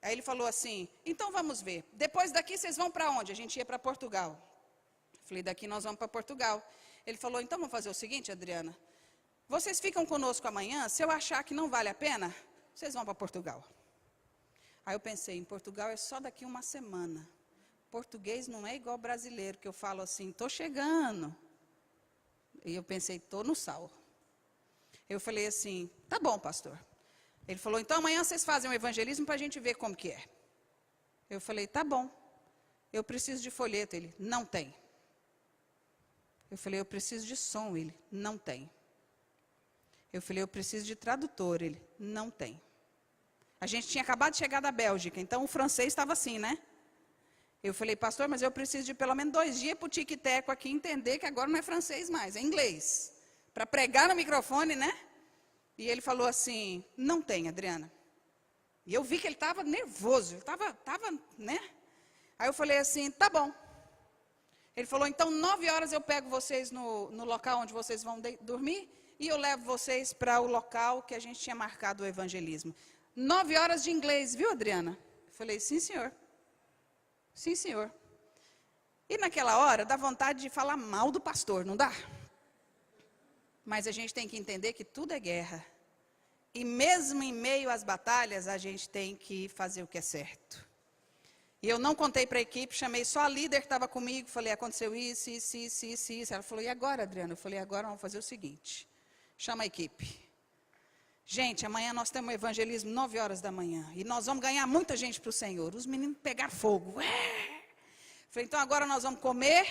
Aí ele falou assim, então vamos ver. Depois daqui vocês vão para onde? A gente ia para Portugal. Eu falei, daqui nós vamos para Portugal. Ele falou, então vamos fazer o seguinte, Adriana. Vocês ficam conosco amanhã, se eu achar que não vale a pena, vocês vão para Portugal. Aí eu pensei, em Portugal é só daqui uma semana. Português não é igual brasileiro, que eu falo assim, estou chegando. E eu pensei, estou no sal. Eu falei assim, tá bom, pastor. Ele falou, então amanhã vocês fazem um evangelismo para a gente ver como que é. Eu falei, tá bom. Eu preciso de folheto. Ele, não tem. Eu falei, eu preciso de som. Ele, não tem. Eu falei, eu preciso de tradutor. Ele, não tem. A gente tinha acabado de chegar da Bélgica, então o francês estava assim, né? Eu falei, pastor, mas eu preciso de pelo menos 2 dias para o tic-teco aqui entender que agora não é francês mais, é inglês. Para pregar no microfone, né? E ele falou assim, não tem, Adriana. E eu vi que ele estava nervoso, ele estava, né? Aí eu falei assim, tá bom. Ele falou, então 9 horas eu pego vocês no local onde vocês vão dormir e eu levo vocês para o local que a gente tinha marcado o evangelismo. 9 horas de inglês, viu, Adriana? Eu falei, sim, senhor. Sim, senhor. E naquela hora, dá vontade de falar mal do pastor, não dá? Mas a gente tem que entender que tudo é guerra. E mesmo em meio às batalhas, a gente tem que fazer o que é certo. E eu não contei para a equipe, chamei só a líder que estava comigo, falei, aconteceu isso. Ela falou, e agora, Adriana? Eu falei, agora vamos fazer o seguinte, chama a equipe. Gente, amanhã nós temos um evangelismo 9 horas da manhã. E nós vamos ganhar muita gente para o Senhor. Os meninos pegaram fogo. Falei, então agora nós vamos comer,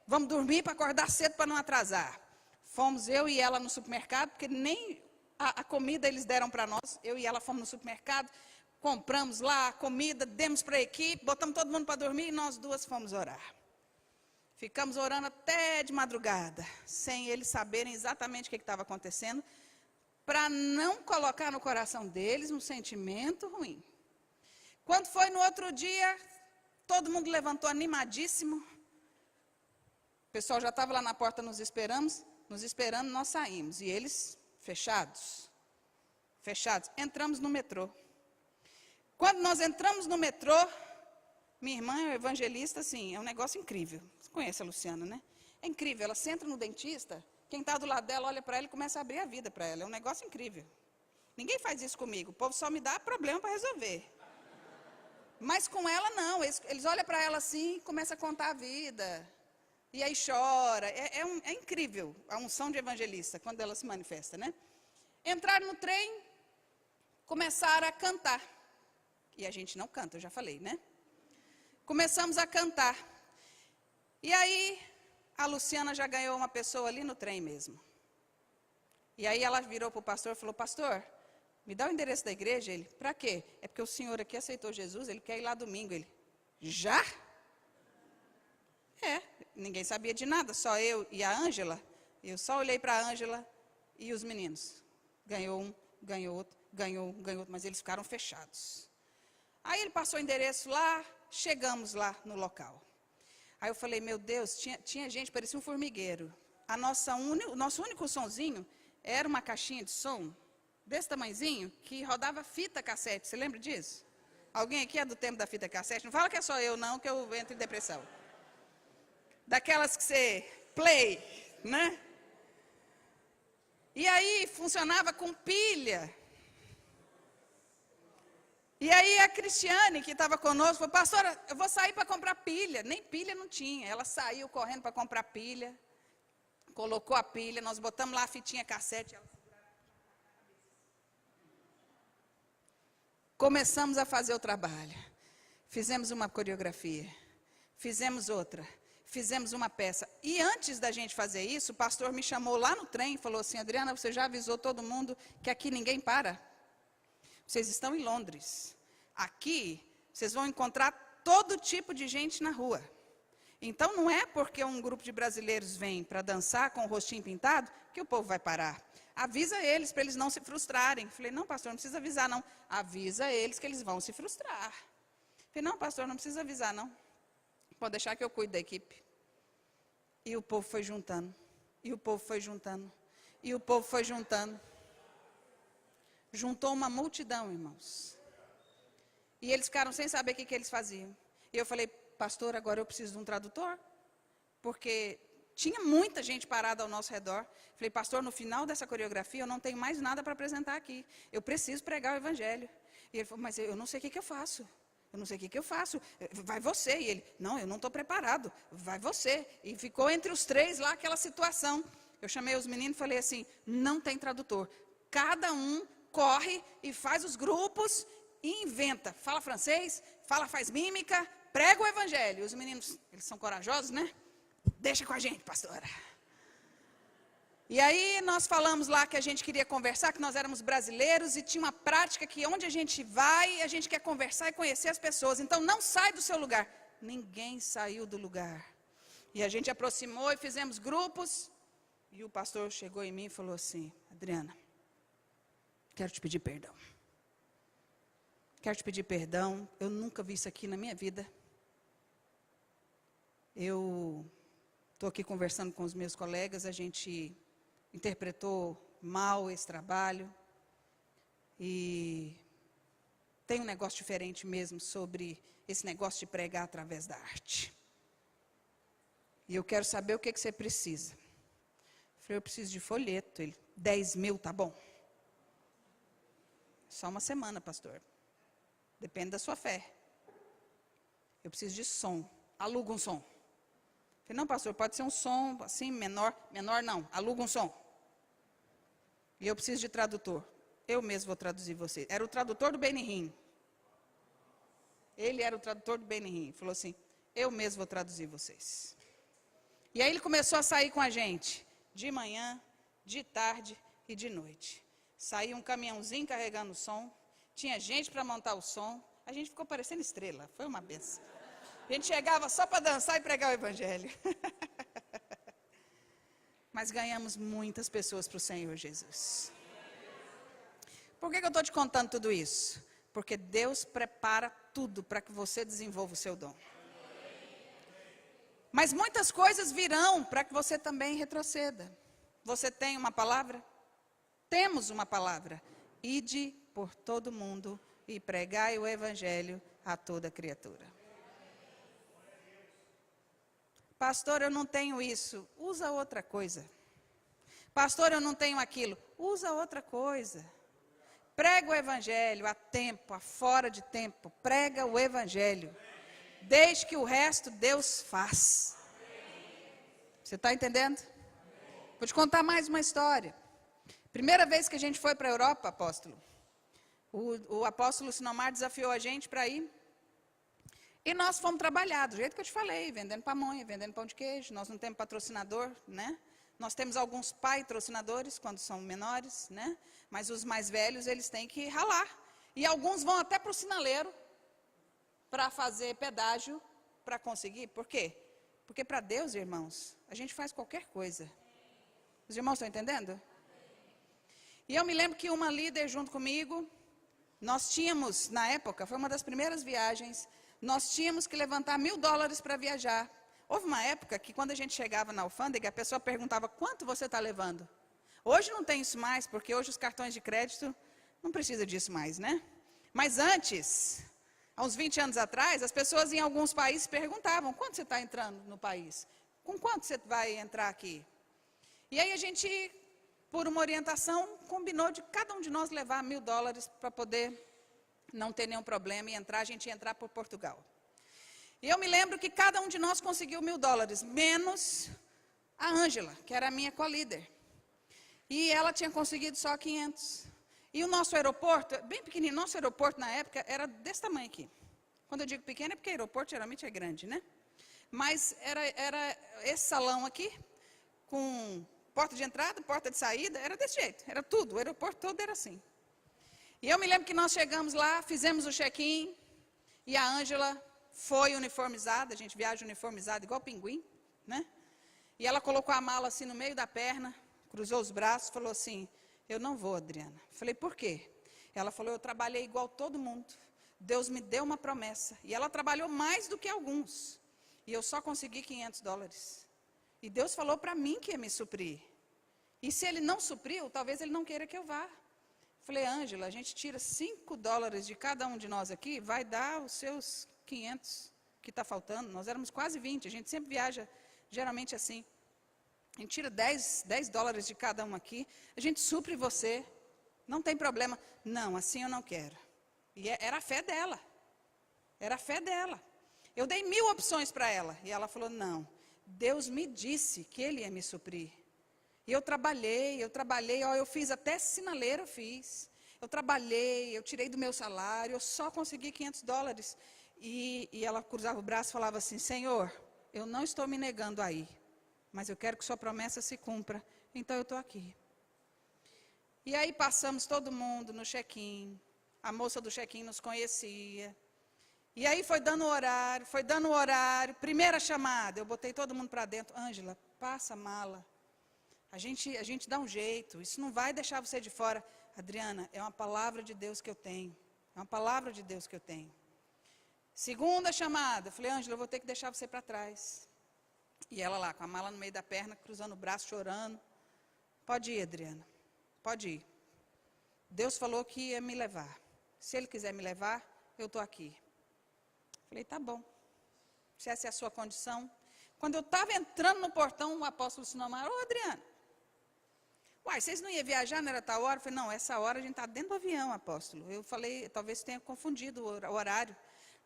vamos dormir para acordar cedo para não atrasar. Fomos eu e ela no supermercado, porque nem a comida eles deram para nós. Eu e ela fomos no supermercado, compramos lá a comida, demos para a equipe, botamos todo mundo para dormir e nós 2 fomos orar. Ficamos orando até de madrugada, sem eles saberem exatamente o que estava acontecendo, para não colocar no coração deles um sentimento ruim. Quando foi no outro dia, todo mundo levantou animadíssimo. O pessoal já estava lá na porta nos esperando, nós saímos. E eles fechados. Entramos no metrô. Quando nós entramos no metrô, minha irmã é evangelista, assim, é um negócio incrível. Você conhece a Luciana, né? É incrível, ela senta no dentista, quem está do lado dela olha para ela e começa a abrir a vida para ela. É um negócio incrível. Ninguém faz isso comigo. O povo só me dá problema para resolver. Mas com ela não. Eles olham para ela assim e começam a contar a vida. E aí chora. É incrível a unção de evangelista, quando ela se manifesta, né? Entraram no trem, começaram a cantar. E a gente não canta, eu já falei, né? Começamos a cantar. E aí a Luciana já ganhou uma pessoa ali no trem mesmo. E aí ela virou para o pastor e falou, pastor, me dá o endereço da igreja? Ele, para quê? É porque o senhor aqui aceitou Jesus, ele quer ir lá domingo. Ele, já? Ninguém sabia de nada, só eu e a Ângela. Eu só olhei para a Ângela e os meninos. Ganhou um, ganhou outro, ganhou outro, mas eles ficaram fechados. Aí ele passou o endereço lá, chegamos lá no local. Aí eu falei, meu Deus, tinha gente, parecia um formigueiro. O nosso único sonzinho era uma caixinha de som, desse tamanhozinho, que rodava fita cassete. Você lembra disso? Alguém aqui é do tempo da fita cassete? Não fala que é só eu, não, que eu entro em depressão. Daquelas que você play, né? E aí funcionava com pilha. E aí a Cristiane, que estava conosco, falou, pastora, eu vou sair para comprar pilha. Nem pilha não tinha. Ela saiu correndo para comprar pilha, colocou a pilha, nós botamos lá a fitinha cassete. Ela... Começamos a fazer o trabalho. Fizemos uma coreografia, fizemos outra, fizemos uma peça. E antes da gente fazer isso, o pastor me chamou lá no trem e falou assim, Adriana, você já avisou todo mundo que aqui ninguém para? Vocês estão em Londres. Aqui, vocês vão encontrar todo tipo de gente na rua. Então, não é porque um grupo de brasileiros vem para dançar com o rostinho pintado que o povo vai parar. Avisa eles para eles não se frustrarem. Falei, não, pastor, não precisa avisar, não. Avisa eles que eles vão se frustrar. Falei, não, pastor, não precisa avisar, não. Pode deixar que eu cuido da equipe. E o povo foi juntando. E o povo foi juntando. E o povo foi juntando. Juntou uma multidão, irmãos. E eles ficaram sem saber o que eles faziam. E eu falei, pastor, agora eu preciso de um tradutor. Porque tinha muita gente parada ao nosso redor. Falei, pastor, no final dessa coreografia eu não tenho mais nada para apresentar aqui. Eu preciso pregar o evangelho. E ele falou, mas eu não sei o que eu faço. Eu não sei o que eu faço. Vai você. E ele, não, eu não estou preparado. Vai você. E ficou entre os três lá aquela situação. Eu chamei os meninos e falei assim, não tem tradutor. Cada um corre e faz os grupos e inventa. Fala francês, faz mímica, prega o evangelho. Os meninos, eles são corajosos, né? Deixa com a gente, pastora. E aí nós falamos lá que a gente queria conversar, que nós éramos brasileiros e tinha uma prática que onde a gente vai, a gente quer conversar e conhecer as pessoas. Então não sai do seu lugar. Ninguém saiu do lugar. E a gente aproximou e fizemos grupos. E o pastor chegou em mim e falou assim, Adriana, quero te pedir perdão. Quero te pedir perdão, eu nunca vi isso aqui na minha vida. Eu estou aqui conversando com os meus colegas, a gente interpretou mal esse trabalho. E tem um negócio diferente mesmo sobre esse negócio de pregar através da arte. E eu quero saber o que você precisa. Eu falei, eu preciso de folheto. Ele, 10 mil, tá bom. Só uma semana, pastor. Depende da sua fé. Eu preciso de som. Aluga um som. Eu falei, não, pastor, pode ser um som assim, menor. Menor não, aluga um som. E eu preciso de tradutor. Eu mesmo vou traduzir você. Era o tradutor do Benihim. Ele era o tradutor do Benihim. Falou assim, eu mesmo vou traduzir vocês. E aí ele começou a sair com a gente. De manhã, de tarde e de noite. Saía um caminhãozinho carregando o som. Tinha gente para montar o som. A gente ficou parecendo estrela. Foi uma benção. A gente chegava só para dançar e pregar o evangelho. Mas ganhamos muitas pessoas para o Senhor Jesus. Por que eu estou te contando tudo isso? Porque Deus prepara tudo para que você desenvolva o seu dom. Mas muitas coisas virão para que você também retroceda. Você tem uma palavra? Temos uma palavra. Ide por todo mundo e pregai o evangelho a toda criatura. Pastor, eu não tenho isso. Usa outra coisa. Pastor, eu não tenho aquilo. Usa outra coisa. Prega o evangelho a tempo, a fora de tempo. Prega o evangelho. Desde que o resto Deus faz. Você está entendendo? Vou te contar mais uma história. Primeira vez que a gente foi para a Europa, apóstolo, o apóstolo Sinomar desafiou a gente para ir. E nós fomos trabalhar, do jeito que eu te falei, vendendo pamonha, vendendo pão de queijo. Nós não temos patrocinador, né? Nós temos alguns patrocinadores quando são menores, né? Mas os mais velhos, eles têm que ralar. E alguns vão até para o sinaleiro para fazer pedágio para conseguir. Por quê? Porque para Deus, irmãos, a gente faz qualquer coisa. Os irmãos estão entendendo? E eu me lembro que uma líder junto comigo, nós tínhamos, na época, foi uma das primeiras viagens, nós tínhamos que levantar $1.000 para viajar. Houve uma época que quando a gente chegava na alfândega, a pessoa perguntava, quanto você está levando? Hoje não tem isso mais, porque hoje os cartões de crédito não precisa disso mais, né? Mas antes, há uns 20 anos atrás, as pessoas em alguns países perguntavam, quanto você está entrando no país? Com quanto você vai entrar aqui? E aí a gente, por uma orientação, combinou de cada um de nós levar $1.000 para poder não ter nenhum problema e entrar, a gente ia entrar por Portugal. E eu me lembro que cada um de nós conseguiu $1.000, menos a Ângela, que era a minha co-líder. E ela tinha conseguido só 500. E o nosso aeroporto, bem pequenininho, nosso aeroporto na época era desse tamanho aqui. Quando eu digo pequeno é porque aeroporto geralmente é grande, né? Mas era esse salão aqui, com porta de entrada, porta de saída, era desse jeito, era tudo, o aeroporto todo era assim. E eu me lembro que nós chegamos lá, fizemos o check-in, e a Ângela foi uniformizada, a gente viaja uniformizada igual pinguim, né? E ela colocou a mala assim no meio da perna, cruzou os braços, falou assim, eu não vou, Adriana. Falei, por quê? Ela falou, eu trabalhei igual todo mundo. Deus me deu uma promessa. E ela trabalhou mais do que alguns. E eu só consegui $500. E Deus falou para mim que ia me suprir. E se Ele não supriu, talvez Ele não queira que eu vá. Falei, Ângela, a gente tira $5 de cada um de nós aqui, vai dar os seus 500 que está faltando. Nós éramos quase 20, a gente sempre viaja geralmente assim. A gente tira $10 de cada um aqui, a gente supre você, não tem problema. Não, assim eu não quero. E era a fé dela. Era a fé dela. Eu dei 1000 opções para ela. E ela falou, não, Deus me disse que Ele ia me suprir. E eu trabalhei, ó, eu fiz até sinaleira, eu fiz. Eu trabalhei, eu tirei do meu salário, eu só consegui $500. E ela cruzava o braço e falava assim, Senhor, eu não estou me negando aí, mas eu quero que sua promessa se cumpra, então eu estou aqui. E aí passamos todo mundo no check-in, a moça do check-in nos conhecia. E aí foi dando o horário, primeira chamada, eu botei todo mundo para dentro. Ângela, passa a mala. A gente dá um jeito, isso não vai deixar você de fora. Adriana, é uma palavra de Deus que eu tenho. É uma palavra de Deus que eu tenho. Segunda chamada, falei, Ângela, eu vou ter que deixar você para trás. E ela lá, com a mala no meio da perna, cruzando o braço, chorando. Pode ir, Adriana, pode ir. Deus falou que ia me levar. Se Ele quiser me levar, eu estou aqui. Falei, tá bom. Se essa é a sua condição. Quando eu estava entrando no portão, o apóstolo Sinomar, ô Adriana, uai, vocês não iam viajar, não era tal hora? Eu falei, não, essa hora a gente está dentro do avião, apóstolo. Eu falei, talvez tenha confundido o horário.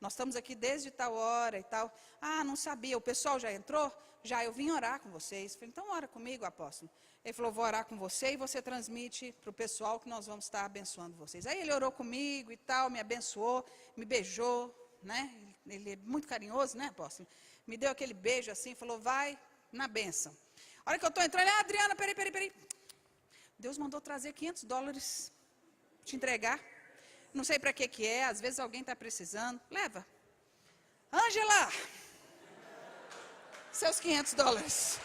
Nós estamos aqui desde tal hora e tal. Ah, não sabia, o pessoal já entrou? Já, eu vim orar com vocês. Eu falei, então ora comigo, apóstolo. Ele falou, vou orar com você e você transmite para o pessoal que nós vamos estar abençoando vocês. Aí ele orou comigo e tal, me abençoou, me beijou, né? Ele é muito carinhoso, né, apóstolo? Me deu aquele beijo assim, falou, vai na bênção. A hora que eu estou entrando, Adriana, peraí. Deus mandou trazer $500, te entregar. Não sei para que é, às vezes alguém está precisando. Leva. Ângela, seus $500.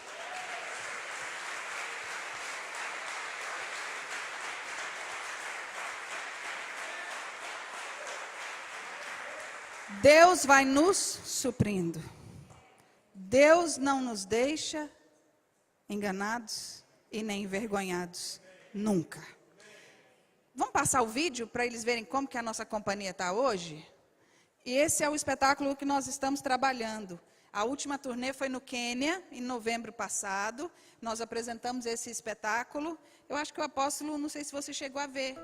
Deus vai nos suprindo. Deus não nos deixa enganados e nem envergonhados. Nunca. Vamos passar o vídeo para eles verem como que a nossa companhia está hoje? E esse é o espetáculo que nós estamos trabalhando. A última turnê foi no Quênia, em novembro passado. Nós apresentamos esse espetáculo. Eu acho que o apóstolo, não sei se você chegou a ver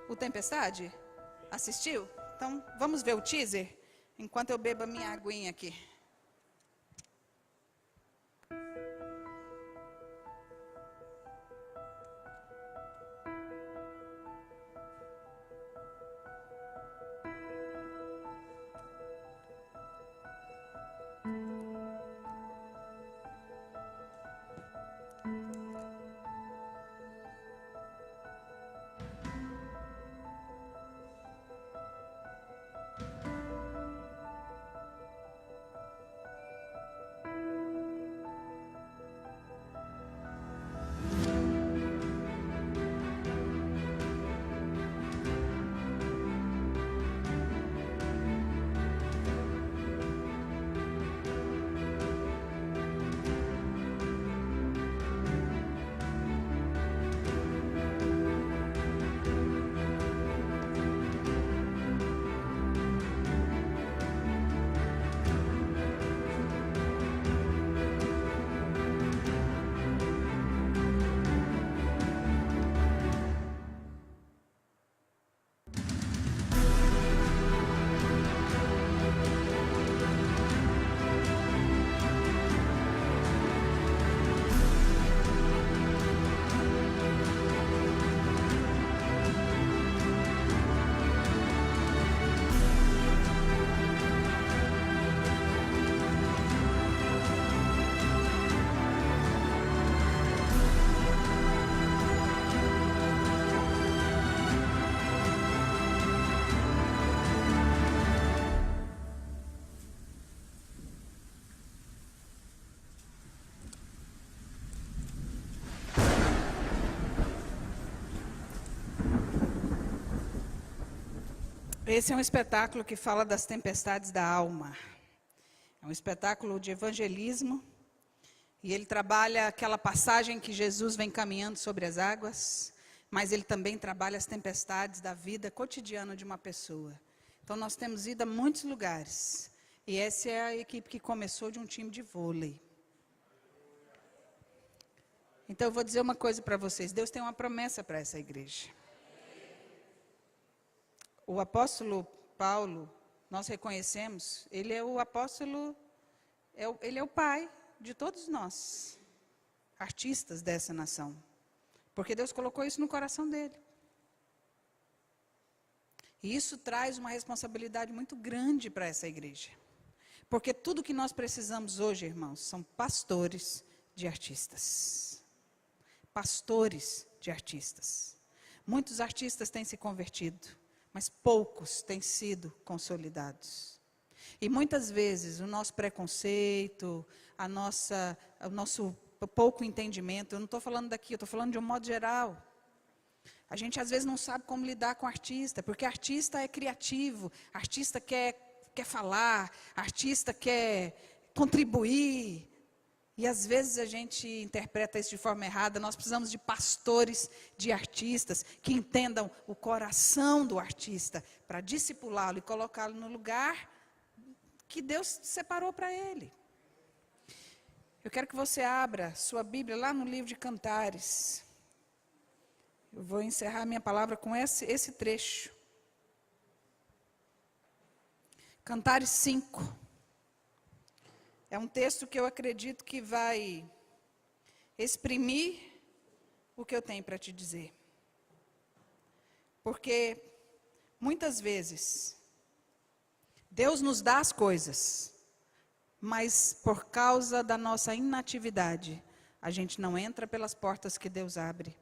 o Tempestade. Assistiu? Então, vamos ver o teaser? Enquanto eu bebo a minha aguinha aqui. Esse é um espetáculo que fala das tempestades da alma. É um espetáculo de evangelismo. E ele trabalha aquela passagem que Jesus vem caminhando sobre as águas, mas ele também trabalha as tempestades da vida cotidiana de uma pessoa. Então nós temos ido a muitos lugares. E essa é a equipe que começou de um time de vôlei. Então eu vou dizer uma coisa para vocês. Deus tem uma promessa para essa igreja. O apóstolo Paulo, nós reconhecemos, ele é o apóstolo, ele é o pai de todos nós, artistas dessa nação. Porque Deus colocou isso no coração dele. E isso traz uma responsabilidade muito grande para essa igreja. Porque tudo que nós precisamos hoje, irmãos, são pastores de artistas. Pastores de artistas. Muitos artistas têm se convertido, mas poucos têm sido consolidados. E muitas vezes o nosso preconceito, o nosso pouco entendimento, eu não estou falando daqui, eu estou falando de um modo geral. A gente às vezes não sabe como lidar com artista, porque artista é criativo, artista quer falar, artista quer contribuir. E às vezes a gente interpreta isso de forma errada. Nós precisamos de pastores, de artistas, que entendam o coração do artista, para discipulá-lo e colocá-lo no lugar que Deus separou para ele. Eu quero que você abra sua Bíblia lá no livro de Cantares. Eu vou encerrar minha palavra com esse trecho. Cantares 5. É um texto que eu acredito que vai exprimir o que eu tenho para te dizer. Porque muitas vezes Deus nos dá as coisas, mas por causa da nossa inatividade, a gente não entra pelas portas que Deus abre.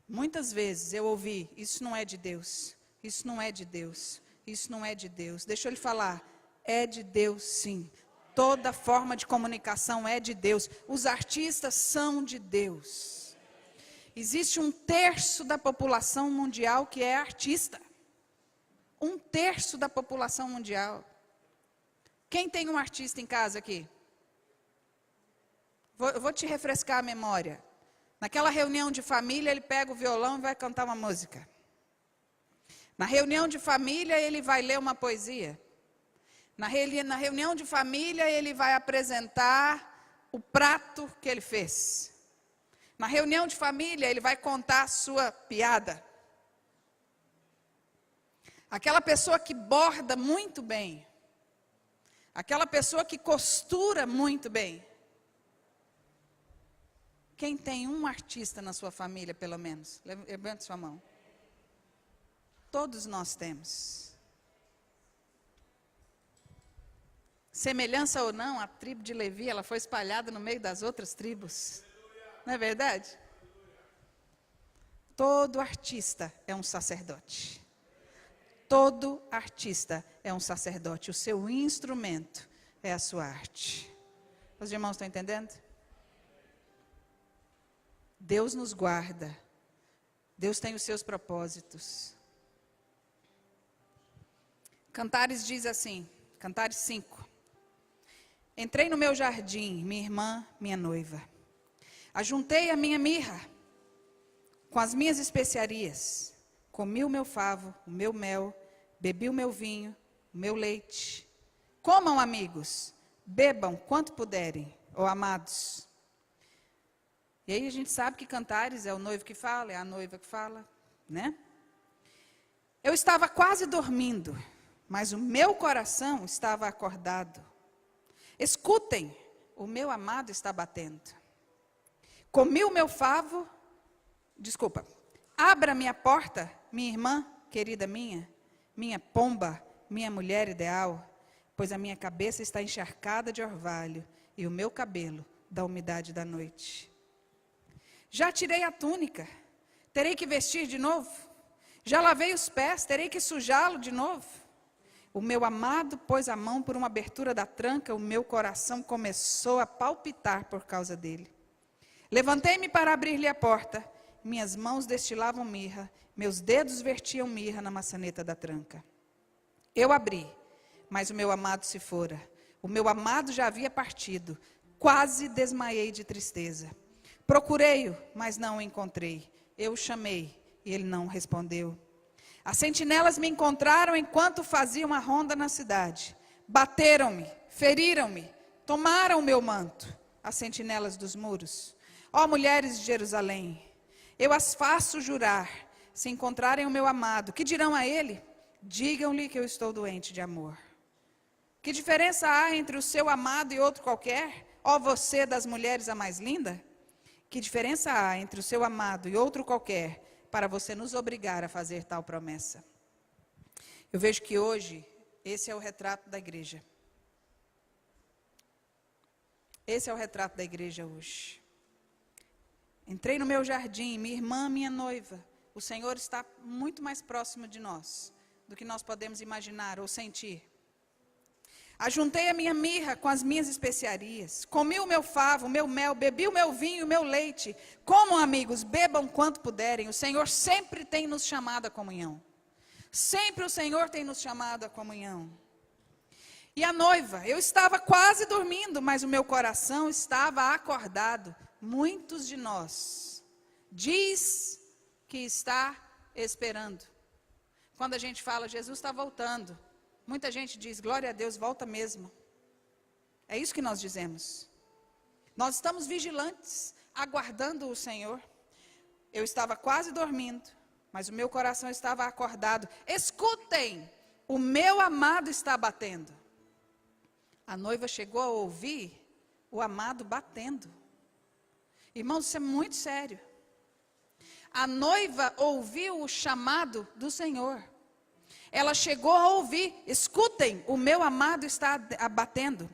Muitas vezes eu ouvi, isso não é de Deus, isso não é de Deus, isso não é de Deus. Deixa eu lhe falar, é de Deus sim. Toda forma de comunicação é de Deus. Os artistas são de Deus. Existe 1/3 da população mundial que é artista. 1/3 da população mundial. Quem tem um artista em casa aqui? Eu vou te refrescar a memória. Naquela reunião de família, ele pega o violão e vai cantar uma música. Na reunião de família, ele vai ler uma poesia. Na reunião de família, ele vai apresentar o prato que ele fez. Na reunião de família, ele vai contar a sua piada. Aquela pessoa que borda muito bem. Aquela pessoa que costura muito bem. Quem tem um artista na sua família, pelo menos? Levante sua mão. Todos nós temos. Semelhança ou não, a tribo de Levi, ela foi espalhada no meio das outras tribos. Não é verdade? Todo artista é um sacerdote. Todo artista é um sacerdote. O seu instrumento é a sua arte. Os irmãos estão entendendo? Deus nos guarda. Deus tem os seus propósitos. Cantares diz assim, Cantares 5. Entrei no meu jardim, minha irmã, minha noiva. Ajuntei a minha mirra com as minhas especiarias. Comi o meu favo, o meu mel, bebi o meu vinho, o meu leite. Comam, amigos, bebam quanto puderem, ó amados. E aí a gente sabe que Cantares é o noivo que fala, é a noiva que fala, né? Eu estava quase dormindo, mas o meu coração estava acordado. Escutem, o meu amado está batendo. Comi o meu favo, abra minha porta, minha irmã, querida minha pomba, minha mulher ideal, pois a minha cabeça está encharcada de orvalho e o meu cabelo da umidade da noite. Já tirei a túnica, terei que vestir de novo. Já lavei os pés, terei que sujá-lo de novo. O meu amado pôs a mão por uma abertura da tranca, o meu coração começou a palpitar por causa dele. Levantei-me para abrir-lhe a porta, minhas mãos destilavam mirra, meus dedos vertiam mirra na maçaneta da tranca. Eu abri, mas o meu amado se fora. O meu amado já havia partido. Quase desmaiei de tristeza. Procurei-o, mas não o encontrei. Eu o chamei e ele não respondeu. As sentinelas me encontraram enquanto faziam a ronda na cidade. Bateram-me, feriram-me, tomaram o meu manto. As sentinelas dos muros. Ó mulheres de Jerusalém, eu as faço jurar, se encontrarem o meu amado, que dirão a ele? Digam-lhe que eu estou doente de amor. Que diferença há entre o seu amado e outro qualquer? Ó você das mulheres a mais linda? Que diferença há entre o seu amado e outro qualquer, para você nos obrigar a fazer tal promessa? Eu vejo que hoje, esse é o retrato da igreja. Esse é o retrato da igreja hoje. Entrei no meu jardim, minha irmã, minha noiva. O Senhor está muito mais próximo de nós do que nós podemos imaginar ou sentir. Ajuntei a minha mirra com as minhas especiarias. Comi o meu favo, o meu mel, bebi o meu vinho, o meu leite. Comam, amigos, bebam quanto puderem. O Senhor sempre tem nos chamado à comunhão. Sempre o Senhor tem nos chamado à comunhão. E a noiva, eu estava quase dormindo, mas o meu coração estava acordado. Muitos de nós diz que está esperando. Quando a gente fala, Jesus está voltando, muita gente diz, glória a Deus, volta mesmo. É isso que nós dizemos. Nós estamos vigilantes, aguardando o Senhor. Eu estava quase dormindo, mas o meu coração estava acordado. Escutem, o meu amado está batendo. A noiva chegou a ouvir o amado batendo. Irmãos, isso é muito sério. A noiva ouviu o chamado do Senhor. Ela chegou a ouvir, escutem, o meu amado está batendo.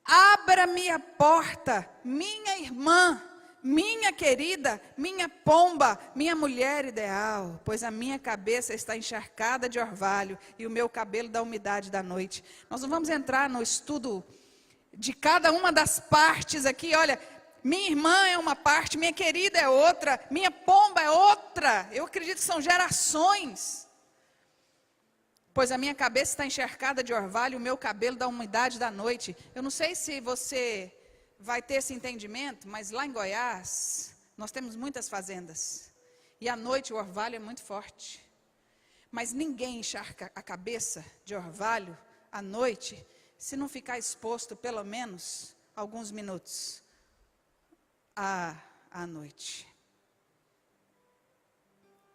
Abra-me a porta, minha irmã, minha querida, minha pomba, minha mulher ideal, pois a minha cabeça está encharcada de orvalho e o meu cabelo da umidade da noite. Nós não vamos entrar no estudo de cada uma das partes aqui, olha, minha irmã é uma parte, minha querida é outra, minha pomba é outra. Eu acredito que são gerações. Pois a minha cabeça está encharcada de orvalho, o meu cabelo da umidade da noite. Eu não sei se você vai ter esse entendimento, mas lá em Goiás, nós temos muitas fazendas. E à noite o orvalho é muito forte. Mas ninguém encharca a cabeça de orvalho à noite, se não ficar exposto pelo menos alguns minutos à noite.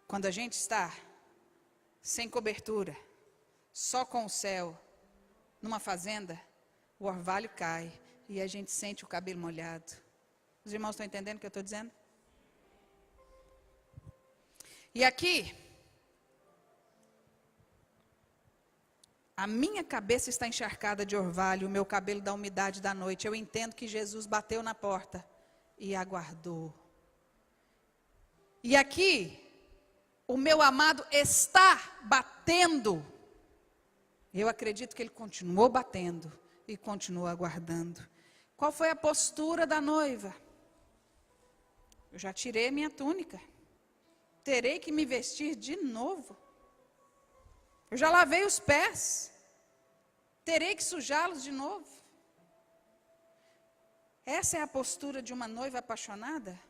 Quando a gente está sem cobertura, só com o céu, numa fazenda, o orvalho cai e a gente sente o cabelo molhado. Os irmãos estão entendendo o que eu estou dizendo? E aqui, a minha cabeça está encharcada de orvalho, o meu cabelo da umidade da noite. Eu entendo que Jesus bateu na porta e aguardou. E aqui, o meu amado está batendo. Eu acredito que ele continuou batendo e continuou aguardando. Qual foi a postura da noiva? Eu já tirei minha túnica. Terei que me vestir de novo. Eu já lavei os pés. Terei que sujá-los de novo. Essa é a postura de uma noiva apaixonada?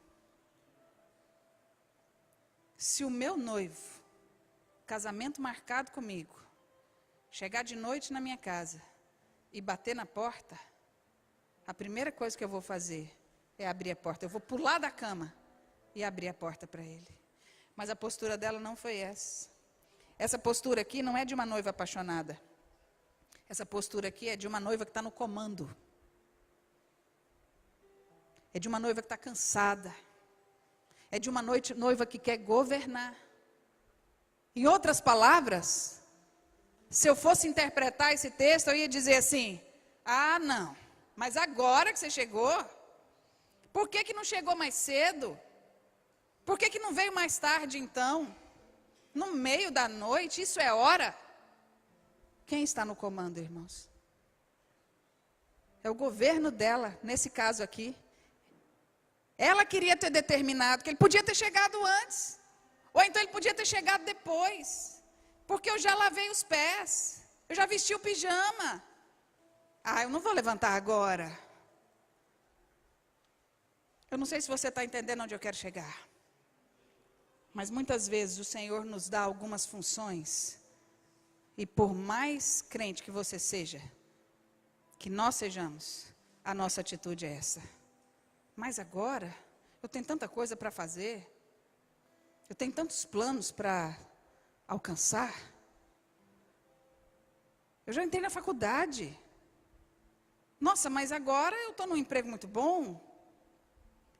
Se o meu noivo, casamento marcado comigo, chegar de noite na minha casa e bater na porta, a primeira coisa que eu vou fazer é abrir a porta. Eu vou pular da cama e abrir a porta para ele. Mas a postura dela não foi essa. Essa postura aqui não é de uma noiva apaixonada. Essa postura aqui é de uma noiva que está no comando. É de uma noiva que está cansada. É de uma noiva que quer governar. Em outras palavras, se eu fosse interpretar esse texto, eu ia dizer assim, ah, não, mas agora que você chegou, por que não chegou mais cedo? Por que não veio mais tarde então? No meio da noite, isso é hora? Quem está no comando, irmãos? É o governo dela, nesse caso aqui. Ela queria ter determinado que ele podia ter chegado antes. Ou então ele podia ter chegado depois. Porque eu já lavei os pés. Eu já vesti o pijama. Ah, eu não vou levantar agora. Eu não sei se você está entendendo onde eu quero chegar. Mas muitas vezes o Senhor nos dá algumas funções. E por mais crente que você seja, que nós sejamos, a nossa atitude é essa. Mas agora, eu tenho tanta coisa para fazer. Eu tenho tantos planos para alcançar. Eu já entrei na faculdade. Nossa, mas agora eu estou num emprego muito bom.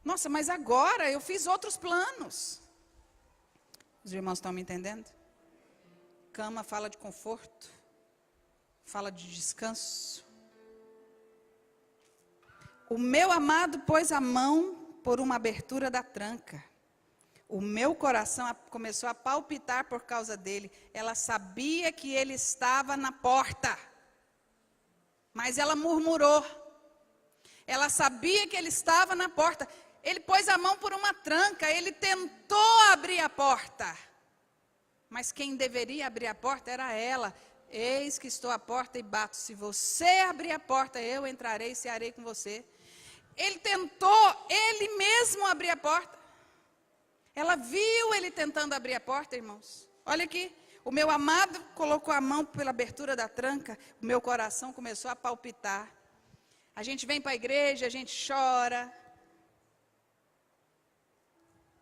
Nossa, mas agora eu fiz outros planos. Os irmãos estão me entendendo? Cama fala de conforto, fala de descanso. O meu amado pôs a mão por uma abertura da tranca. O meu coração começou a palpitar por causa dele. Ela sabia que ele estava na porta, mas ela murmurou. Ela sabia que ele estava na porta. Ele pôs a mão por uma tranca, ele tentou abrir a porta. Mas quem deveria abrir a porta era ela. Eis que estou à porta e bato. Se você abrir a porta, eu entrarei e cearei com você. Ele tentou, ele mesmo abrir a porta. Ela viu ele tentando abrir a porta, irmãos. Olha aqui, o meu amado colocou a mão pela abertura da tranca, o meu coração começou a palpitar. A gente vem para a igreja, a gente chora,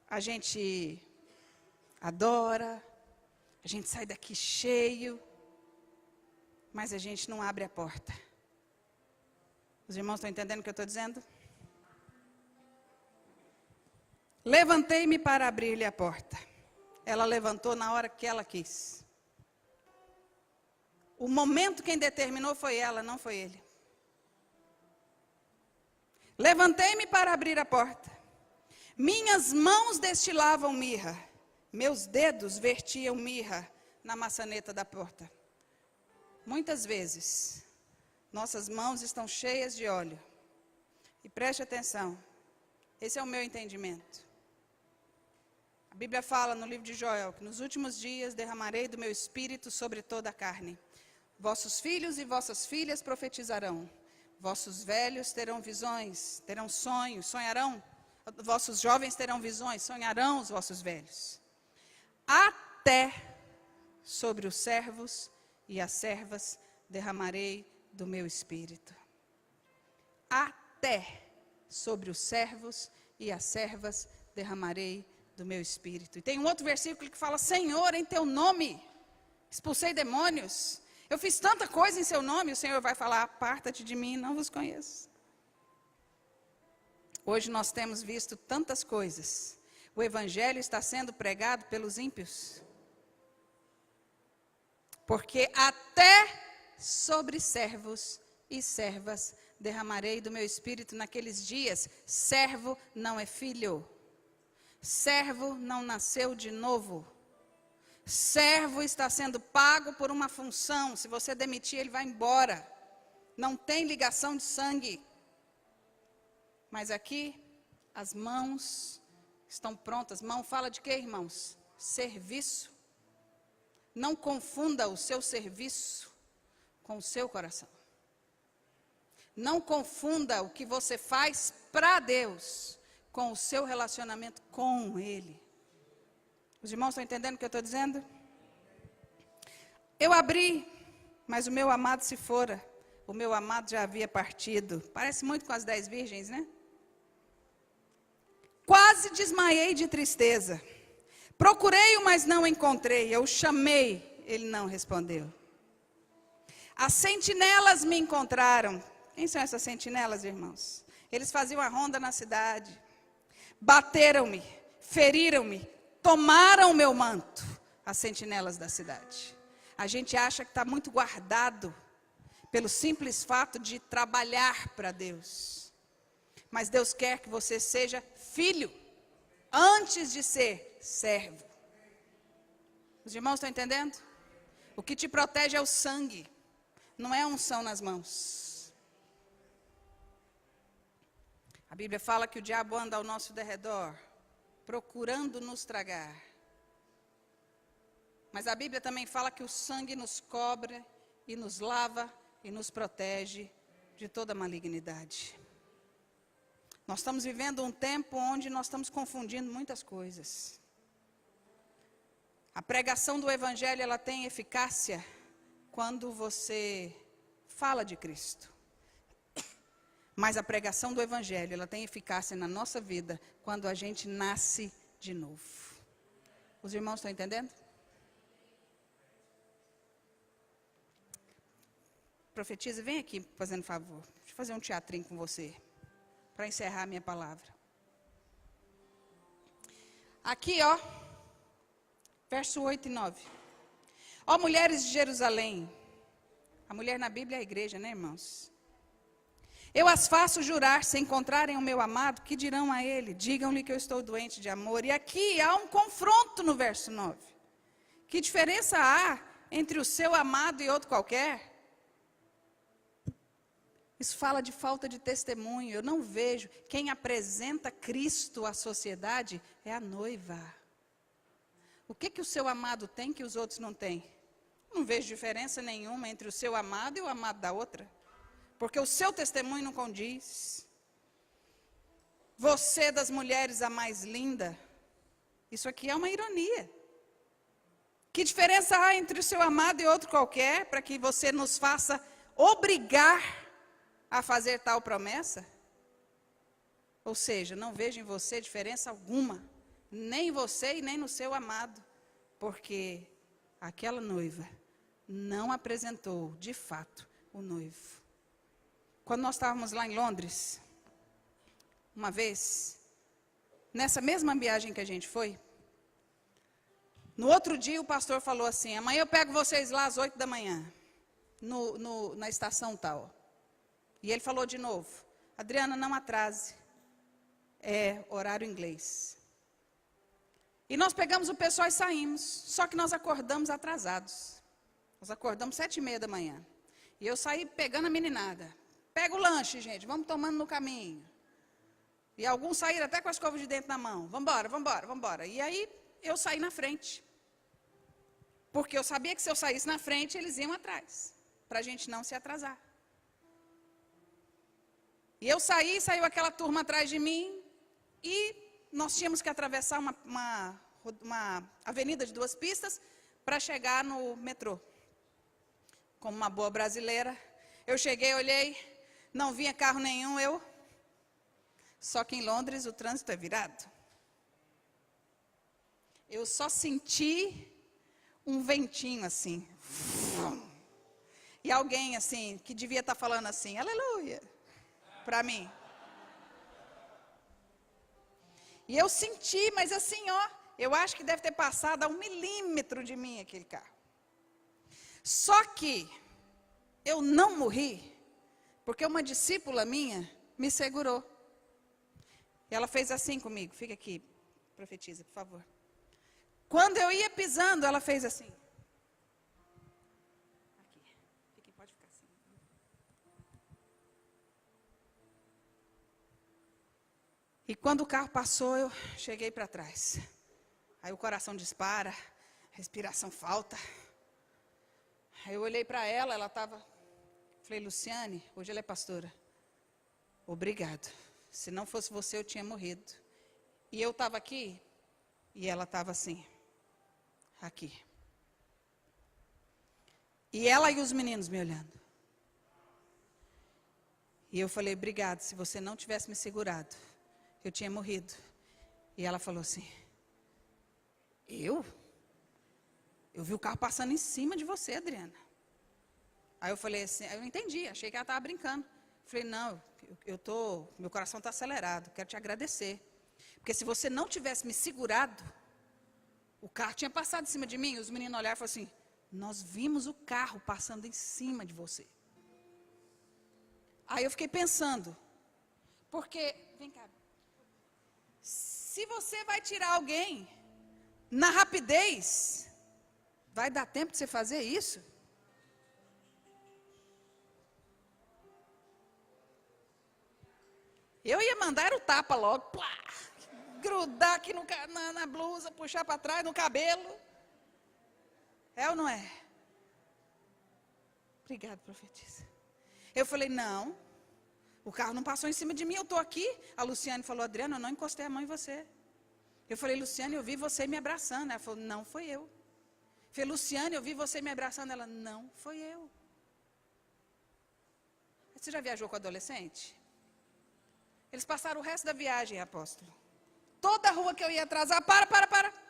a gente adora, a gente sai daqui cheio, mas a gente não abre a porta. Os irmãos estão entendendo o que eu estou dizendo? Levantei-me para abrir-lhe a porta. Ela levantou na hora que ela quis. O momento quem determinou foi ela, não foi ele. Levantei-me para abrir a porta. Minhas mãos destilavam mirra. Meus dedos vertiam mirra na maçaneta da porta. Muitas vezes, nossas mãos estão cheias de óleo. E preste atenção, esse é o meu entendimento. A Bíblia fala no livro de Joel que nos últimos dias derramarei do meu espírito sobre toda a carne. Vossos filhos e vossas filhas profetizarão. Vossos velhos terão visões, terão sonhos, sonharão. Vossos jovens terão visões, sonharão os vossos velhos. Até sobre os servos e as servas derramarei do meu espírito. Até sobre os servos e as servas derramarei do meu espírito. E tem um outro versículo que fala: Senhor, em teu nome expulsei demônios. Eu fiz tanta coisa em seu nome. O Senhor vai falar: aparta-te de mim, não vos conheço. Hoje nós temos visto tantas coisas. O evangelho está sendo pregado pelos ímpios. Porque até sobre servos e servas derramarei do meu espírito naqueles dias. Servo não é filho. Servo não nasceu de novo. Servo está sendo pago por uma função. Se você demitir, ele vai embora. Não tem ligação de sangue. Mas aqui, as mãos estão prontas. Mão fala de quê, irmãos? Serviço. Não confunda o seu serviço com o seu coração. Não confunda o que você faz para Deus com o seu relacionamento com Ele. Os irmãos estão entendendo o que eu estou dizendo? Eu abri, mas o meu amado se fora. O meu amado já havia partido. Parece muito com as 10 virgens, né? Quase desmaiei de tristeza. Procurei-o, mas não encontrei. Eu o chamei, ele não respondeu. As sentinelas me encontraram. Quem são essas sentinelas, irmãos? Eles faziam a ronda na cidade. Bateram-me, feriram-me, tomaram o meu manto. As sentinelas da cidade. A gente acha que está muito guardado pelo simples fato de trabalhar para Deus. Mas Deus quer que você seja filho antes de ser servo. Os irmãos estão entendendo? O que te protege é o sangue, não é a unção nas mãos. A Bíblia fala que o diabo anda ao nosso derredor, procurando nos tragar. Mas a Bíblia também fala que o sangue nos cobre e nos lava e nos protege de toda malignidade. Nós estamos vivendo um tempo onde nós estamos confundindo muitas coisas. A pregação do Evangelho, ela tem eficácia quando você fala de Cristo. Mas a pregação do Evangelho, ela tem eficácia na nossa vida quando a gente nasce de novo. Os irmãos estão entendendo? Profetiza, vem aqui, fazendo favor. Deixa eu fazer um teatrinho com você, para encerrar a minha palavra. Aqui, ó, verso 8 e 9. Ó mulheres de Jerusalém. A mulher na Bíblia é a igreja, né, irmãos? Eu as faço jurar, se encontrarem o meu amado, que dirão a ele? Digam-lhe que eu estou doente de amor. E aqui há um confronto no verso 9. Que diferença há entre o seu amado e outro qualquer? Isso fala de falta de testemunho. Eu não vejo. Quem apresenta Cristo à sociedade é a noiva. O que o seu amado tem que os outros não têm? Não vejo diferença nenhuma entre o seu amado e o amado da outra. Porque o seu testemunho não condiz. Você das mulheres a mais linda. Isso aqui é uma ironia. Que diferença há entre o seu amado e outro qualquer, para que você nos faça obrigar a fazer tal promessa? Ou seja, não vejo em você diferença alguma, nem em você e nem no seu amado, porque aquela noiva não apresentou, de fato, o noivo. Quando nós estávamos lá em Londres, uma vez, nessa mesma viagem que a gente foi, no outro dia o pastor falou assim: amanhã eu pego vocês lá às 8 da manhã, na estação tal. E ele falou de novo: Adriana, não atrase, é horário inglês. E nós pegamos o pessoal e saímos, só que nós acordamos atrasados. Nós acordamos 7h30 da manhã. E eu saí pegando a meninada. Pega o lanche, gente, vamos tomando no caminho. E alguns saíram até com a escova de dente na mão. Vambora, vambora, vambora. E aí eu saí na frente. Porque eu sabia que se eu saísse na frente, eles iam atrás, para a gente não se atrasar. E eu saí, saiu aquela turma atrás de mim, e nós tínhamos que atravessar uma avenida de 2 pistas para chegar no metrô. Como uma boa brasileira, eu cheguei, olhei, não vinha carro nenhum, só que em Londres o trânsito é virado. Eu só senti um ventinho assim. E alguém assim, que devia estar falando assim, aleluia, para mim. E eu senti, mas assim, ó, eu acho que deve ter passado a 1 milímetro de mim aquele carro. Só que eu não morri, porque uma discípula minha me segurou. E ela fez assim comigo. Fica aqui, profetiza, por favor. Quando eu ia pisando, ela fez assim. Aqui, pode ficar assim. E quando o carro passou, eu cheguei para trás. Aí o coração dispara, respiração falta. Aí eu olhei para ela, ela estava... Falei, Luciane, hoje ela é pastora. Obrigado. Se não fosse você, eu tinha morrido. E eu estava aqui, e ela estava assim, aqui. E ela e os meninos me olhando. E eu falei, obrigado, se você não tivesse me segurado, eu tinha morrido. E ela falou assim, eu vi o carro passando em cima de você, Adriana. Aí eu falei assim, eu não entendi, achei que ela estava brincando. Falei, não, meu coração está acelerado, quero te agradecer. Porque se você não tivesse me segurado, o carro tinha passado em cima de mim. Os meninos olharam e falaram assim, nós vimos o carro passando em cima de você. Aí eu fiquei pensando, porque, vem cá, se você vai tirar alguém na rapidez, vai dar tempo de você fazer isso? Eu ia mandar era o tapa logo, plá, grudar aqui na blusa, puxar para trás, no cabelo. É ou não é? Obrigada, profetisa. Eu falei, não, o carro não passou em cima de mim, eu estou aqui. A Luciane falou, Adriana, eu não encostei a mão em você. Eu falei, Luciane, eu vi você me abraçando. Ela falou, não foi eu. Eu falei, Luciane, eu vi você me abraçando. Ela, não foi eu. Você já viajou com adolescente? Eles passaram o resto da viagem, apóstolo. Toda rua que eu ia atrasar, para.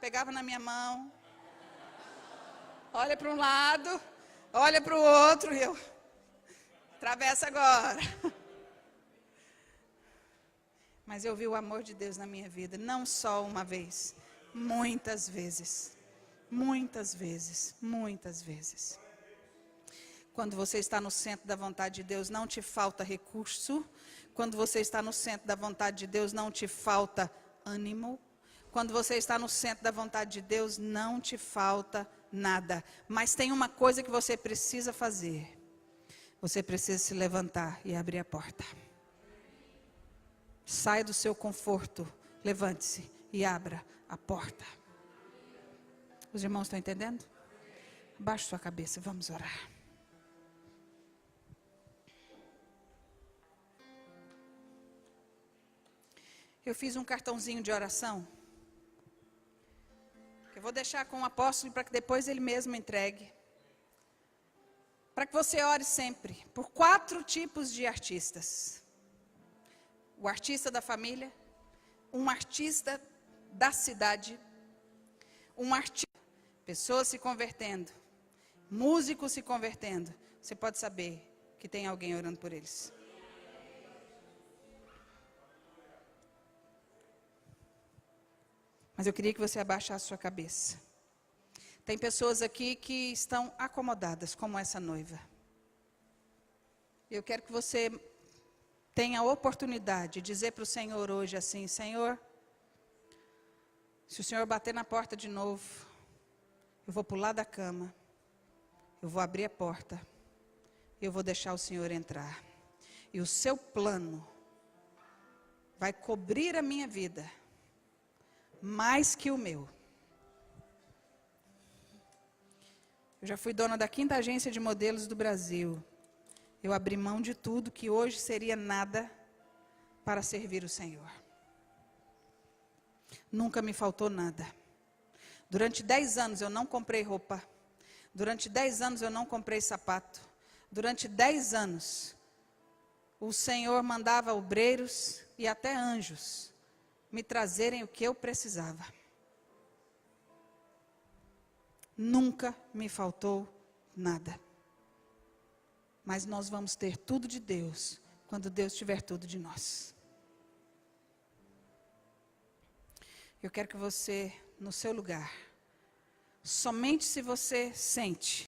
Pegava na minha mão. Olha para um lado, olha para o outro, e eu, atravessa agora. Mas eu vi o amor de Deus na minha vida, não só uma vez, muitas vezes. Muitas vezes, muitas vezes. Quando você está no centro da vontade de Deus, não te falta recurso. Quando você está no centro da vontade de Deus, não te falta ânimo. Quando você está no centro da vontade de Deus, não te falta nada. Mas tem uma coisa que você precisa fazer. Você precisa se levantar e abrir a porta. Saia do seu conforto, levante-se e abra a porta. Os irmãos estão entendendo? Abaixe sua cabeça, vamos orar. Eu fiz um cartãozinho de oração. Que eu vou deixar com o apóstolo para que depois ele mesmo entregue. Para que você ore sempre por 4 tipos de artistas. O artista da família, um artista da cidade, um artista, pessoas se convertendo, músicos se convertendo. Você pode saber que tem alguém orando por eles. Mas eu queria que você abaixasse sua cabeça. Tem pessoas aqui que estão acomodadas, como essa noiva. Eu quero que você tenha a oportunidade de dizer para o Senhor hoje assim, Senhor, se o Senhor bater na porta de novo, eu vou pular da cama, eu vou abrir a porta, eu vou deixar o Senhor entrar. E o seu plano vai cobrir a minha vida, mais que o meu. Eu já fui dona da 5ª agência de modelos do Brasil. Eu abri mão de tudo que hoje seria nada para servir o Senhor. Nunca me faltou nada. Durante 10 anos eu não comprei roupa. Durante 10 anos eu não comprei sapato. Durante 10 anos o Senhor mandava obreiros e até anjos me trazerem o que eu precisava. Nunca me faltou nada. Mas nós vamos ter tudo de Deus quando Deus tiver tudo de nós. Eu quero que você, no seu lugar, somente se você sente